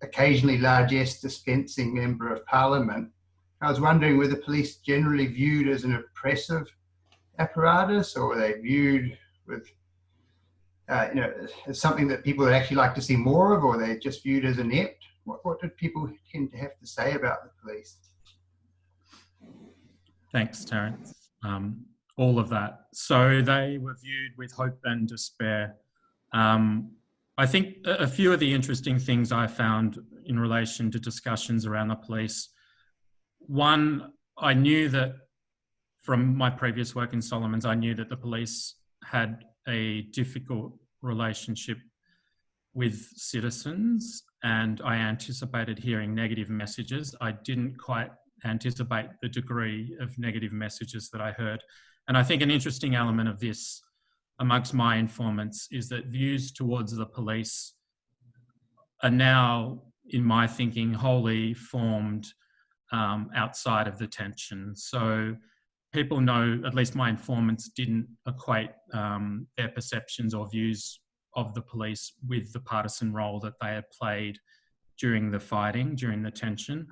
occasionally largesse dispensing member of parliament. I was wondering, were the police generally viewed as an oppressive apparatus, or were they viewed with, you know, as something that people would actually like to see more of, or were they just viewed as inept? What did people tend to have to say about the police? Thanks, Terence. All of that. So they were viewed with hope and despair. I think a few of the interesting things I found in relation to discussions around the police. One, I knew that from my previous work in Solomons, I knew that the police had a difficult relationship with citizens, and I anticipated hearing negative messages. I didn't quite anticipate the degree of negative messages that I heard. And I think an interesting element of this amongst my informants is that views towards the police are now, in my thinking, wholly formed outside of the tension. So people know, at least my informants didn't equate their perceptions or views of the police with the partisan role that they had played during the fighting, during the tension,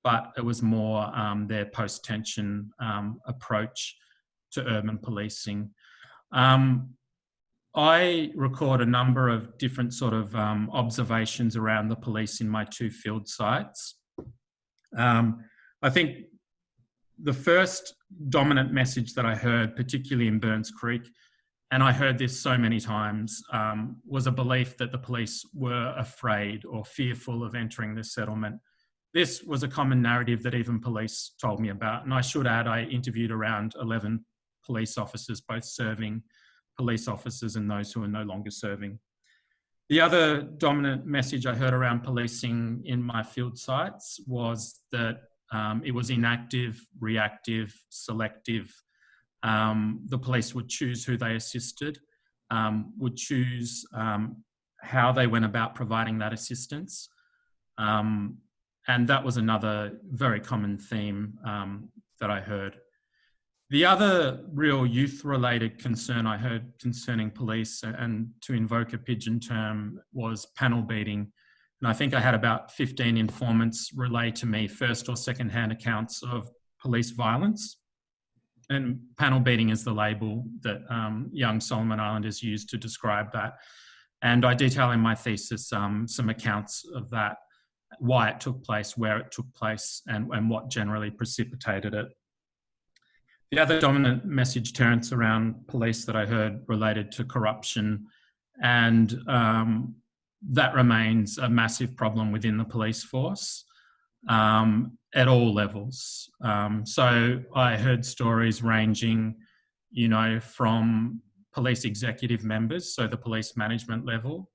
but it was more their post-tension approach to urban policing. I record a number of different sort of observations around the police in my 2 field sites. I think the first dominant message that I heard, particularly in Burns Creek, and I heard this so many times, was a belief that the police were afraid or fearful of entering the settlement. This was a common narrative that even police told me about. And I should add, I interviewed around 11 police officers, both serving police officers and those who are no longer serving. The other dominant message I heard around policing in my field sites was that it was inactive, reactive, selective. The police would choose who they assisted, would choose how they went about providing that assistance. And that was another very common theme that I heard. The other real youth-related concern I heard concerning police, and to invoke a pidgin term, was panel beating. And I think I had about 15 informants relay to me first or second-hand accounts of police violence. And panel beating is the label that young Solomon Islanders use to describe that. And I detail in my thesis some accounts of that, why it took place, where it took place, and what generally precipitated it. The other dominant message, Terence, around police that I heard related to corruption, and that remains a massive problem within the police force at all levels. So I heard stories ranging, you know, from police executive members, so the police management level,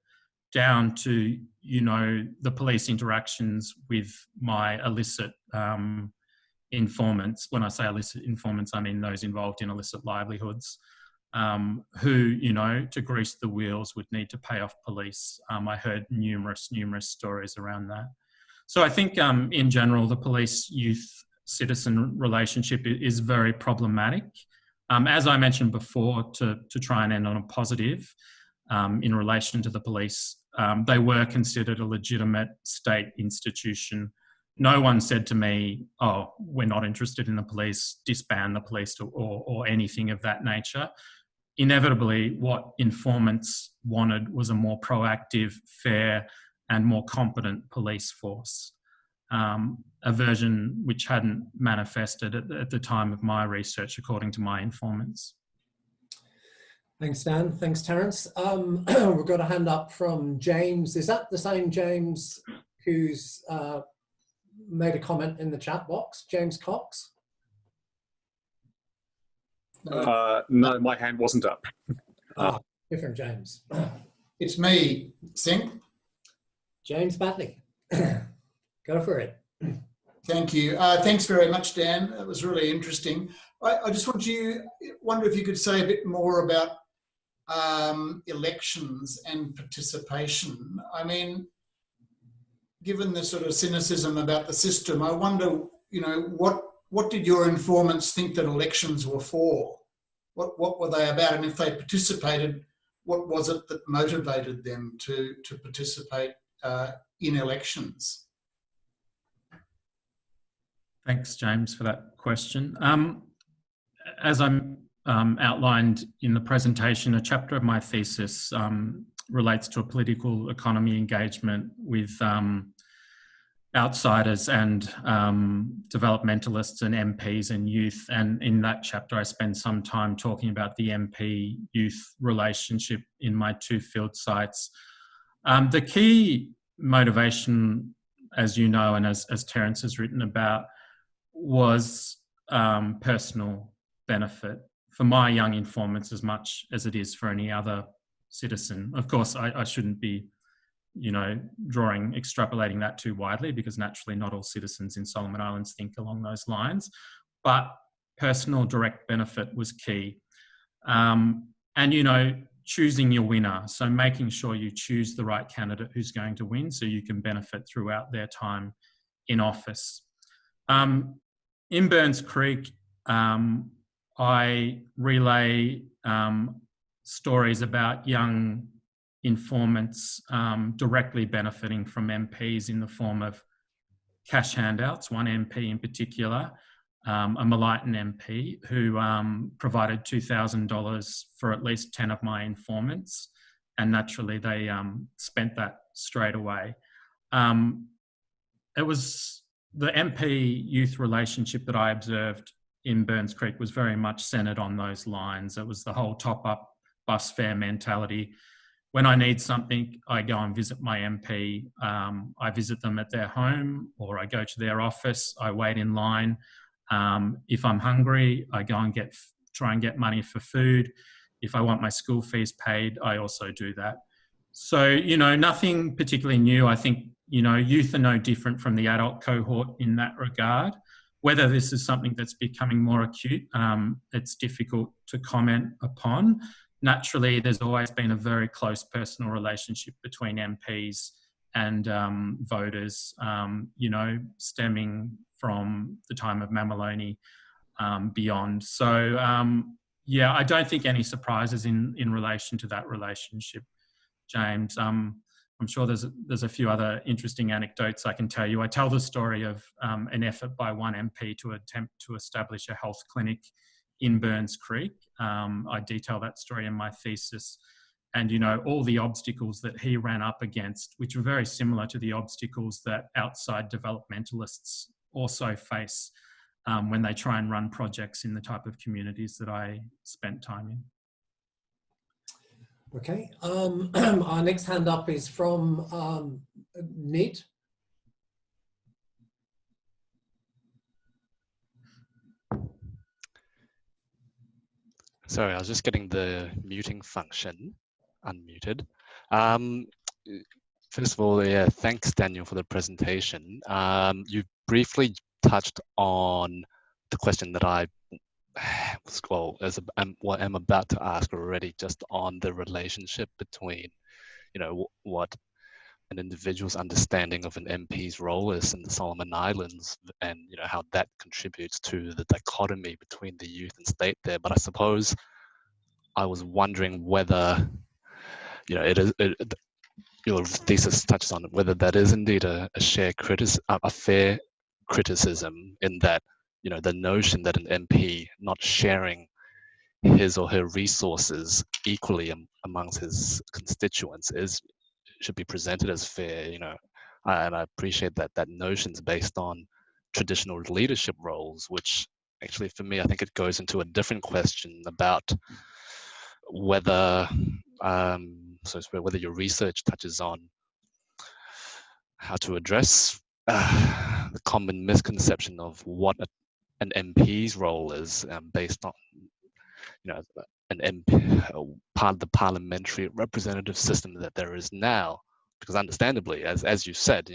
down to, you know, the police interactions with my illicit informants. When I say illicit informants, I mean those involved in illicit livelihoods, who, you know, to grease the wheels would need to pay off police. I heard numerous stories around that. So I think in general, the police youth citizen relationship is very problematic. As I mentioned before, to try and end on a positive in relation to the police, they were considered a legitimate state institution. No one said to me, oh, we're not interested in the police, disband the police, or anything of that nature. Inevitably, what informants wanted was a more proactive, fair, and more competent police force, a version which hadn't manifested at the time of my research, according to my informants. Thanks, Dan. Thanks, Terence. We've got a hand up from James. Is that the same James who's made a comment in the chat box? James Cox? No, my hand wasn't up. Different James. It's me, Singh. James Batley. Go for it. Thank you. Thanks very much, Dan. That was really interesting. I just wonder if you could say a bit more about elections and participation. I mean, given the sort of cynicism about the system, I wonder, you know, what did your informants think that elections were for? What were they about? And if they participated, what was it that motivated them to participate in elections? Thanks, James, for that question. As I'm outlined in the presentation, a chapter of my thesis relates to a political economy engagement with outsiders and developmentalists and MPs and youth. And in that chapter, I spend some time talking about the MP-youth relationship in my 2 field sites. The key motivation, as you know, and as Terence has written about, was personal benefit for my young informants as much as it is for any other citizen. Of course, I shouldn't be, extrapolating that too widely, because naturally not all citizens in Solomon Islands think along those lines, but personal direct benefit was key. And, choosing your winner. So making sure you choose the right candidate who's going to win so you can benefit throughout their time in office. In Burns Creek, I relay stories about young informants directly benefiting from MPs in the form of cash handouts. One MP in particular, a Malayan MP, who provided $2,000 for at least 10 of my informants, and naturally they spent that straight away. It was the MP-youth relationship that I observed in Burns Creek was very much centred on those lines. It was the whole top-up bus fare mentality. When I need something, I go and visit my MP. I visit them at their home, or I go to their office. I wait in line. If I'm hungry, I go and try and get money for food. If I want my school fees paid, I also do that. So, nothing particularly new. I think, youth are no different from the adult cohort in that regard. Whether this is something that's becoming more acute, it's difficult to comment upon. Naturally, there's always been a very close personal relationship between MPs and voters, stemming from the time of Mamaloni beyond. So, I don't think any surprises in relation to that relationship, James. I'm sure there's a few other interesting anecdotes I can tell you. I tell the story of an effort by one MP to attempt to establish a health clinic in Burns Creek. I detail that story in my thesis, and all the obstacles that he ran up against, which were very similar to the obstacles that outside developmentalists also face when they try and run projects in the type of communities that I spent time in. Okay, our next hand up is from Nid. Sorry, I was just getting the muting function unmuted. First of all, thanks, Daniel, for the presentation. You briefly touched on the question that I am about to ask already, just on the relationship between, what an individual's understanding of an MP's role is in the Solomon Islands, and how that contributes to the dichotomy between the youth and state there. But I suppose I was wondering whether, your thesis touches on whether that is indeed a fair criticism, in that, the notion that an MP not sharing his or her resources equally amongst his constituents should be presented as fair, and I appreciate that notion's based on traditional leadership roles, which actually for me, I think it goes into a different question about whether, whether your research touches on how to address the common misconception of what an MP's role is, based on, an MP, part of the parliamentary representative system that there is now. Because understandably, as you said,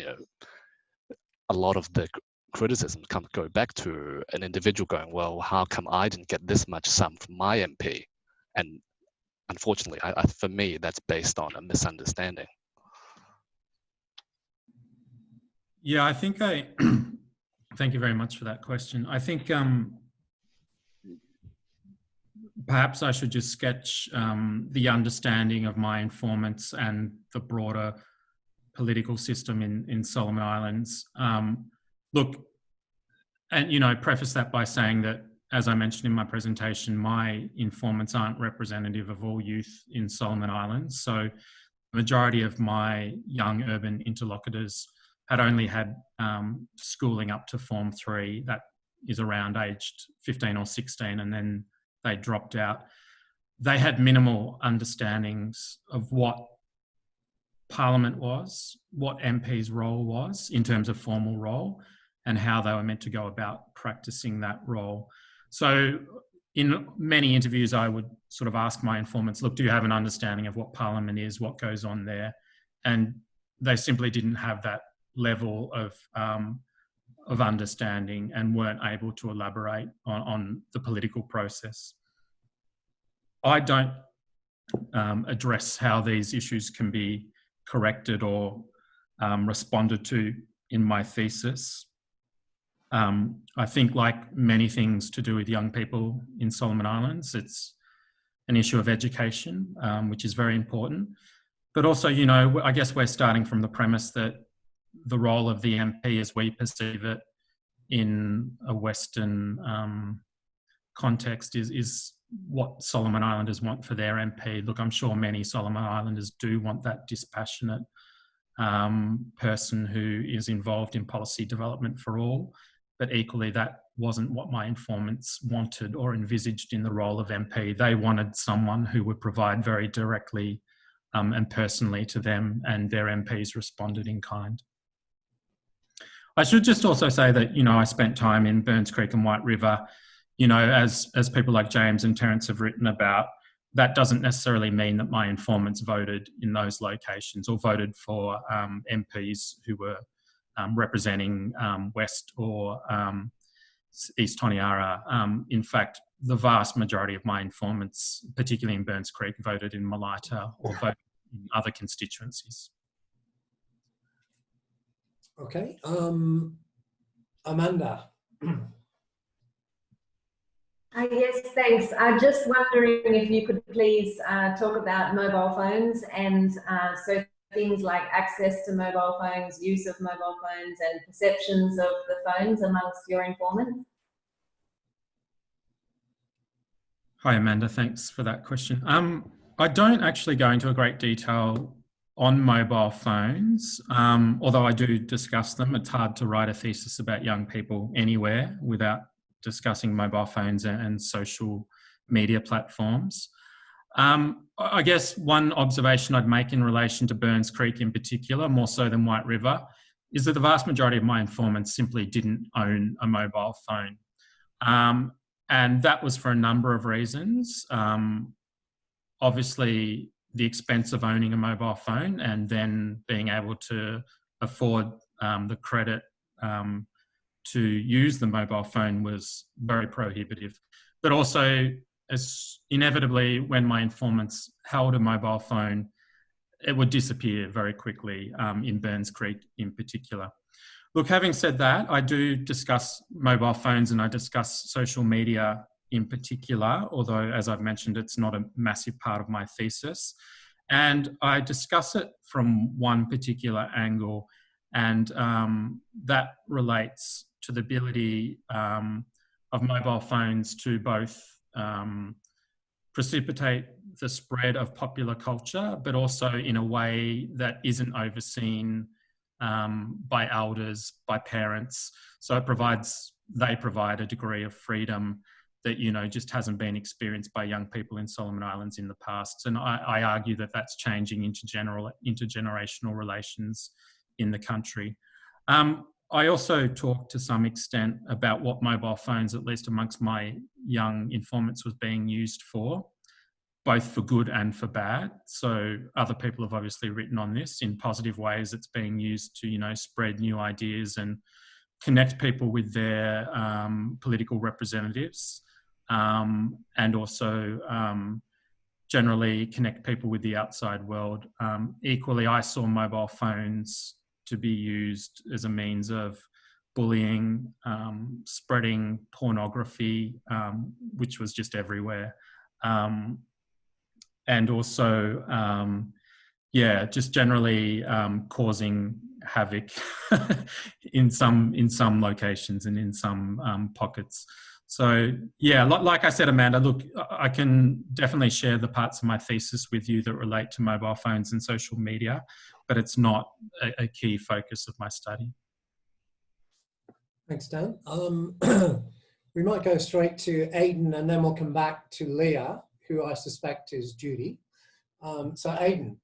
a lot of the criticism go back to an individual going, well, how come I didn't get this much sum from my MP? And unfortunately, for me, that's based on a misunderstanding. Yeah, I think thank you very much for that question. I think perhaps I should just sketch the understanding of my informants and the broader political system in Solomon Islands. Look, and preface that by saying that, as I mentioned in my presentation, my informants aren't representative of all youth in Solomon Islands. So the majority of my young urban interlocutors had only had schooling up to Form 3, that is around aged 15 or 16, and then they dropped out. They had minimal understandings of what Parliament was, what MP's role was in terms of formal role, and how they were meant to go about practicing that role. So in many interviews, I would sort of ask my informants, look, do you have an understanding of what Parliament is, what goes on there? And they simply didn't have that level of understanding and weren't able to elaborate on the political process. I don't address how these issues can be corrected or responded to in my thesis. I think, like many things to do with young people in Solomon Islands, it's an issue of education, which is very important. But also, you know, I guess we're starting from the premise that the role of the MP as we perceive it in a Western context is what Solomon Islanders want for their MP. Look, I'm sure many Solomon Islanders do want that dispassionate person who is involved in policy development for all, but equally that wasn't what my informants wanted or envisaged in the role of MP. They wanted someone who would provide very directly and personally to them, and their MPs responded in kind. I should just also say that, you know, I spent time in Burns Creek and White River. You know, as people like James and Terence have written about, that doesn't necessarily mean that my informants voted in those locations or voted for MPs who were representing West or East Honiara. In fact, the vast majority of my informants, particularly in Burns Creek, voted in Malaita or voted in other constituencies. Okay, Amanda. Yes, thanks. I'm just wondering if you could please talk about mobile phones and so things like access to mobile phones, use of mobile phones, and perceptions of the phones amongst your informants. Hi, Amanda. Thanks for that question. I don't actually go into a great detail on mobile phones, although I do discuss them. It's hard to write a thesis about young people anywhere without discussing mobile phones and social media platforms. I guess one observation I'd make in relation to Burns Creek in particular, more so than White River, is that the vast majority of my informants simply didn't own a mobile phone. And that was for a number of reasons. Obviously, the expense of owning a mobile phone and then being able to afford the credit to use the mobile phone was very prohibitive. But also, as inevitably, when my informants held a mobile phone, it would disappear very quickly in Burns Creek in particular. Look, having said that, I do discuss mobile phones and I discuss social media in particular, although, as I've mentioned, it's not a massive part of my thesis. And I discuss it from one particular angle, and that relates to the ability of mobile phones to both precipitate the spread of popular culture, but also in a way that isn't overseen by elders, by parents. So they provide a degree of freedom that, you know, just hasn't been experienced by young people in Solomon Islands in the past. And I argue that that's changing intergenerational relations in the country. I also talk to some extent about what mobile phones, at least amongst my young informants, was being used for, both for good and for bad. So other people have obviously written on this in positive ways. It's being used to, you know, spread new ideas and connect people with their political representatives, and also generally connect people with the outside world. Equally, I saw mobile phones to be used as a means of bullying, spreading pornography, which was just everywhere. And also, just generally causing havoc in some locations and in some pockets. So yeah, like I said, Amanda, look, I can definitely share the parts of my thesis with you that relate to mobile phones and social media, but it's not a key focus of my study. Thanks, Dan. We might go straight to Aidan, and then we'll come back to Leah, who I suspect is Judy. So Aidan.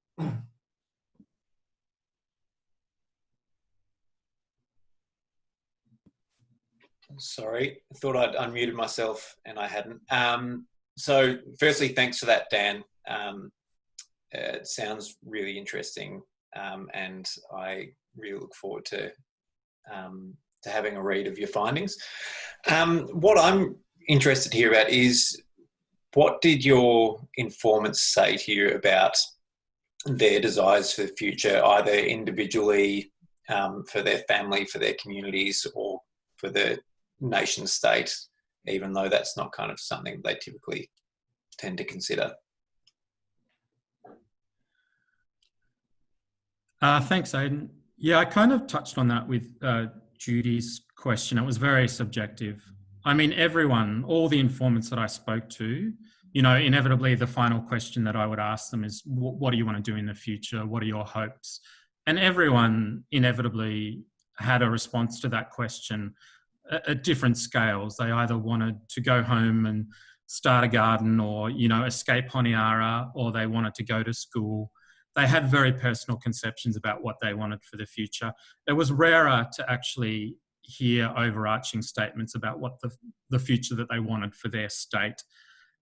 Sorry, I thought I'd unmuted myself and I hadn't. So firstly, thanks for that, Dan. It sounds really interesting, and I really look forward to having a read of your findings. What I'm interested to hear about is, what did your informants say to you about their desires for the future, either individually, for their family, for their communities, or for the nation state, even though that's not kind of something they typically tend to consider? Thanks, Aidan. Yeah, I kind of touched on that with Judy's question. It was very subjective. I mean, everyone, all the informants that I spoke to, you know, inevitably the final question that I would ask them is, what do you want to do in the future? What are your hopes? And everyone inevitably had a response to that question at different scales. They either wanted to go home and start a garden, or, you know, escape Honiara, or they wanted to go to school. They had very personal conceptions about what they wanted for the future. It was rarer to actually hear overarching statements about what the future that they wanted for their state.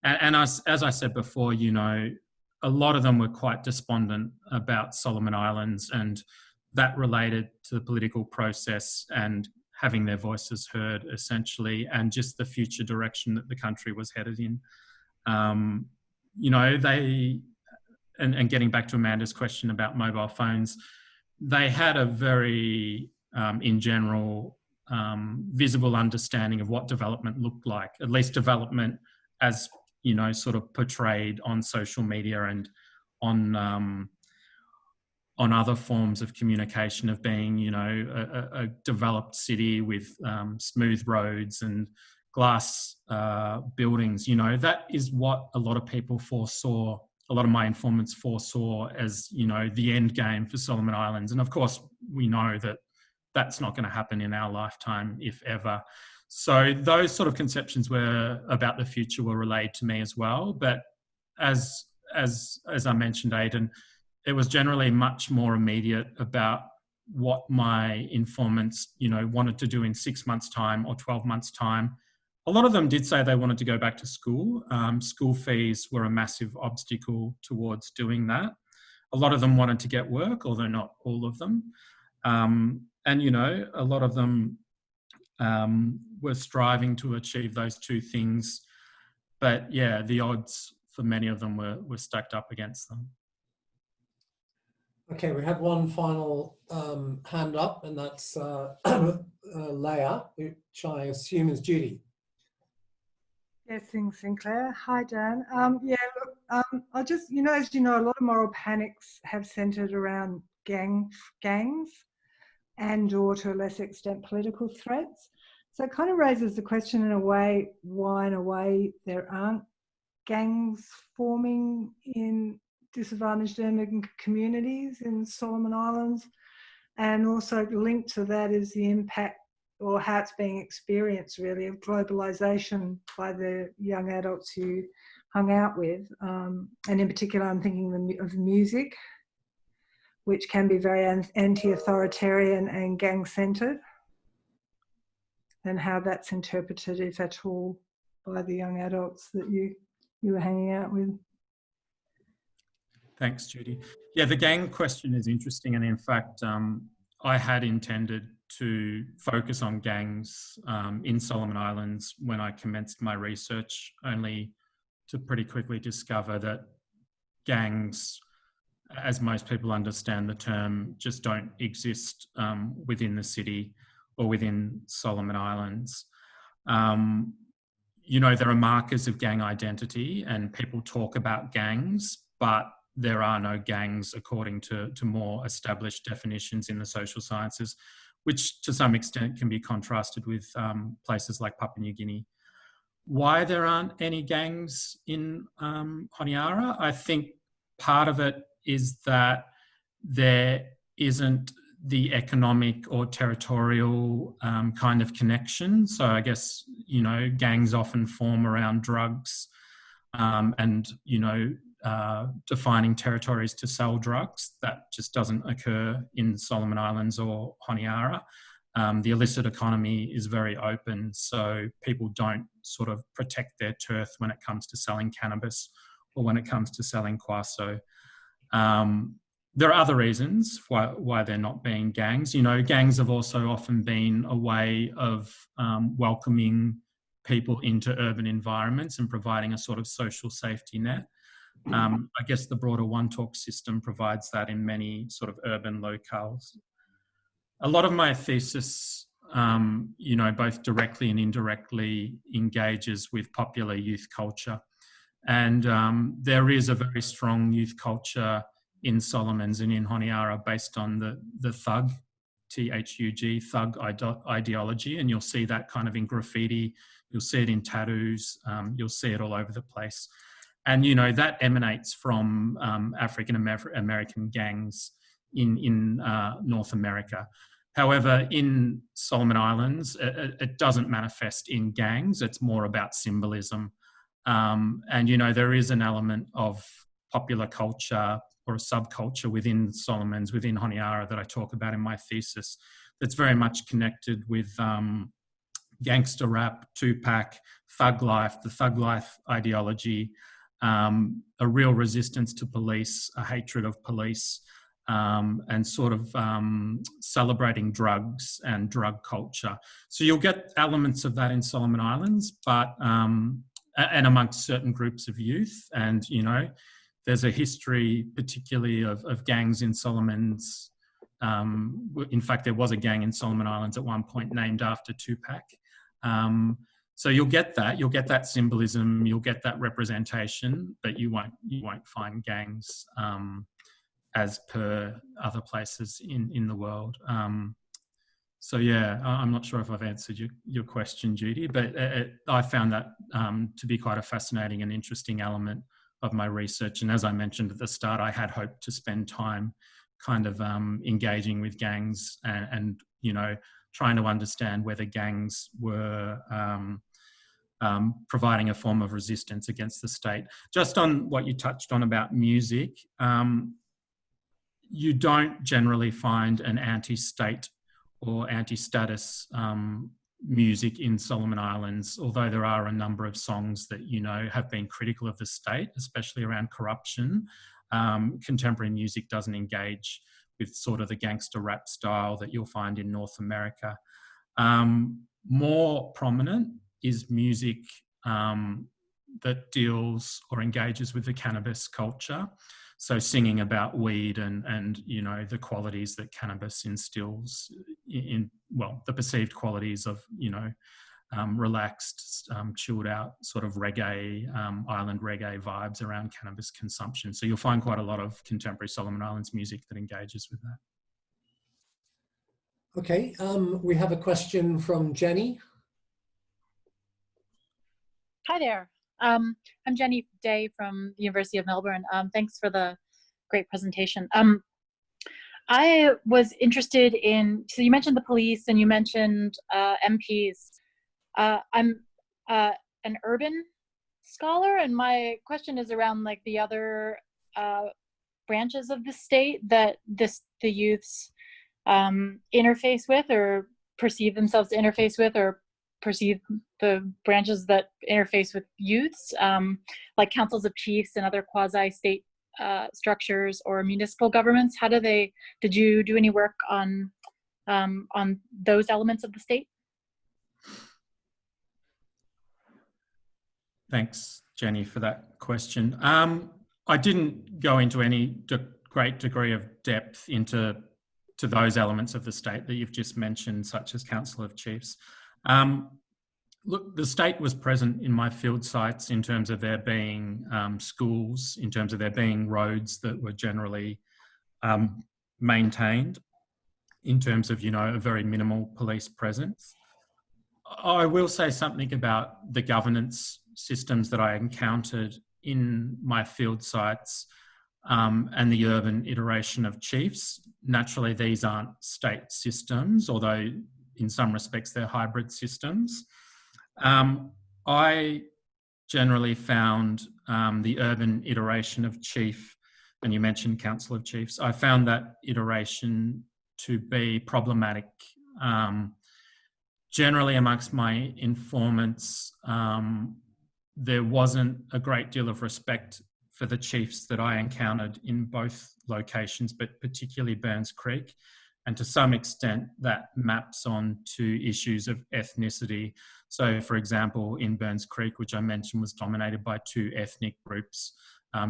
And as I said before, you know, a lot of them were quite despondent about Solomon Islands, and that related to the political process and having their voices heard, essentially, and just the future direction that the country was headed in. You know, and getting back to Amanda's question about mobile phones, they had a very, in general, visible understanding of what development looked like, at least development as, you know, sort of portrayed on social media and on other forms of communication, of being, you know, a developed city with smooth roads and glass buildings. You know, that is what a lot of people foresaw, a lot of my informants foresaw as, you know, the end game for Solomon Islands. And of course, we know that that's not going to happen in our lifetime, if ever. So those sort of conceptions were about the future were relayed to me as well. But as I mentioned, Aidan, it was generally much more immediate about what my informants, you know, wanted to do in 6 months' time or 12 months' time. A lot of them did say they wanted to go back to school. School fees were a massive obstacle towards doing that. A lot of them wanted to get work, although not all of them. And, you know, a lot of them were striving to achieve those two things. But yeah, the odds for many of them were stacked up against them. Okay, we have one final hand up, and that's Leah, which I assume is Judy. Yes, Sinclair. Hi, Dan. Yeah, look, I just, you know, as you know, a lot of moral panics have centred around gangs and, or to a lesser extent, political threats. So it kind of raises the question in a way, why in a way there aren't gangs forming in disadvantaged urban communities in Solomon Islands. And also linked to that is the impact, or how it's being experienced really, of globalisation by the young adults who hung out with. And in particular, I'm thinking of music, which can be very anti-authoritarian and gang-centred, and how that's interpreted, if at all, by the young adults that you were hanging out with. Thanks, Judy. Yeah, the gang question is interesting. And in fact, I had intended to focus on gangs in Solomon Islands when I commenced my research, only to pretty quickly discover that gangs, as most people understand the term, just don't exist within the city or within Solomon Islands. You know, there are markers of gang identity and people talk about gangs, but there are no gangs according to more established definitions in the social sciences, which to some extent can be contrasted with places like Papua New Guinea. Why there aren't any gangs in Honiara? I think part of it is that there isn't the economic or territorial kind of connection. So I guess, you know, gangs often form around drugs and, you know, defining territories to sell drugs. That just doesn't occur in Solomon Islands or Honiara. The illicit economy is very open, so people don't sort of protect their turf when it comes to selling cannabis or when it comes to selling kwaso. There are other reasons why they're not being gangs. You know, gangs have also often been a way of welcoming people into urban environments and providing a sort of social safety net. I guess the broader One Talk system provides that in many sort of urban locales. A lot of my thesis, you know, both directly and indirectly engages with popular youth culture. And there is a very strong youth culture in Solomons and in Honiara based on the thug, T-H-U-G, thug ideology. And you'll see that kind of in graffiti, you'll see it in tattoos, you'll see it all over the place. And, you know, that emanates from African American gangs in North America. However, in Solomon Islands, it doesn't manifest in gangs. It's more about symbolism. And, you know, there is an element of popular culture or a subculture within Solomons, within Honiara that I talk about in my thesis that's very much connected with gangster rap, Tupac, thug life, the thug life ideology, a real resistance to police, a hatred of police, and sort of celebrating drugs and drug culture. So you'll get elements of that in Solomon Islands, but and amongst certain groups of youth. And, you know, there's a history particularly of gangs in Solomons. In fact, there was a gang in Solomon Islands at one point named after Tupac. So you'll get that symbolism, you'll get that representation, but you won't find gangs as per other places in the world. So yeah, I'm not sure if I've answered your question, Judy, but I found that to be quite a fascinating and interesting element of my research. And as I mentioned at the start, I had hoped to spend time kind of engaging with gangs and you know, trying to understand whether gangs were providing a form of resistance against the state. Just on what you touched on about music, you don't generally find an anti-state or anti-status music in Solomon Islands, although there are a number of songs that, you know, have been critical of the state, especially around corruption. Contemporary music doesn't engage with sort of the gangster rap style that you'll find in North America. More prominent is music that deals or engages with the cannabis culture. So singing about weed and you know, the qualities that cannabis instills in, well, the perceived qualities of, you know, relaxed, chilled out sort of reggae, island reggae vibes around cannabis consumption. So you'll find quite a lot of contemporary Solomon Islands music that engages with that. Okay, we have a question from Jenny. Hi there. I'm Jenny Day from the University of Melbourne. Thanks for the great presentation. I was interested in, so you mentioned the police and you mentioned MPs. I'm an urban scholar, and my question is around like the other branches of the state that the youths interface with or perceive themselves to interface with, or perceive the branches that interface with youths, like councils of chiefs and other quasi-state structures or municipal governments. How do they, did you do any work on those elements of the state? Thanks, Jenny, for that question. I didn't go into any great degree of depth into those elements of the state that you've just mentioned, such as Council of Chiefs. Look, the state was present in my field sites in terms of there being schools, in terms of there being roads that were generally maintained, in terms of, you know, a very minimal police presence. I will say something about the governance systems that I encountered in my field sites. and the urban iteration of chiefs. Naturally, these aren't state systems, although in some respects they're hybrid systems. I generally found the urban iteration of chief, and you mentioned Council of Chiefs, I found that iteration to be problematic. Generally amongst my informants, there wasn't a great deal of respect for the chiefs that I encountered in both locations, but particularly Burns Creek. And to some extent, that maps on to issues of ethnicity. So, for example, in Burns Creek, which I mentioned was dominated by two ethnic groups,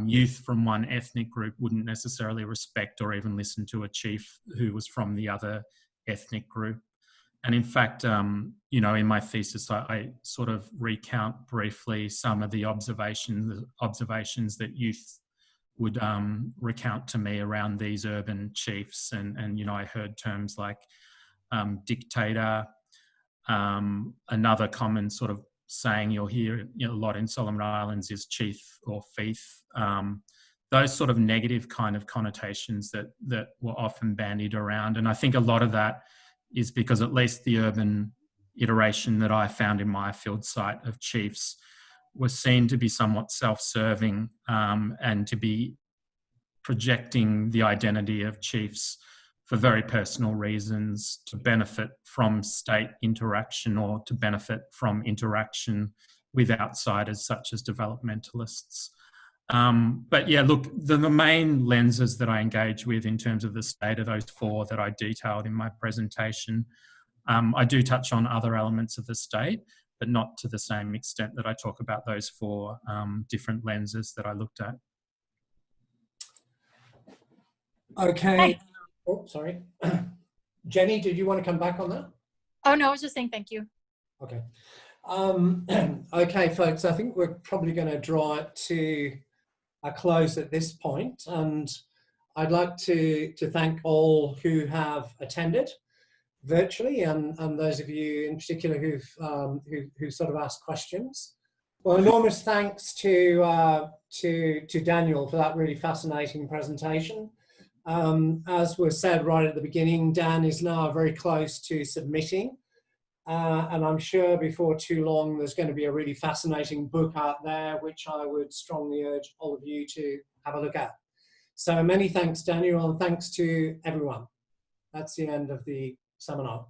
youth from one ethnic group wouldn't necessarily respect or even listen to a chief who was from the other ethnic group. And in fact, you know, in my thesis, I sort of recount briefly some of the observations that youth would recount to me around these urban chiefs. And you know, I heard terms like dictator. Another common sort of saying you'll hear a lot in Solomon Islands is chief or fief. Those sort of negative kind of connotations that were often bandied around. And I think a lot of that is because at least the urban iteration that I found in my field site of chiefs was seen to be somewhat self-serving and to be projecting the identity of chiefs for very personal reasons, to benefit from state interaction or to benefit from interaction with outsiders such as developmentalists. But yeah, look, the main lenses that I engage with in terms of the state are those four that I detailed in my presentation. I do touch on other elements of the state, but not to the same extent that I talk about those four different lenses that I looked at. Okay. Oh, sorry. Jenny, did you want to come back on that? Oh, no, I was just saying thank you. Okay. Okay, folks, I think we're probably going to draw it to a close at this point, and I'd like to thank all who have attended virtually, and those of you in particular who sort of asked questions. Well, enormous thanks to Daniel for that really fascinating presentation. As was said right at the beginning, Dan is now very close to submitting. And I'm sure before too long, there's going to be a really fascinating book out there, which I would strongly urge all of you to have a look at. So many thanks, Daniel, and thanks to everyone. That's the end of the seminar.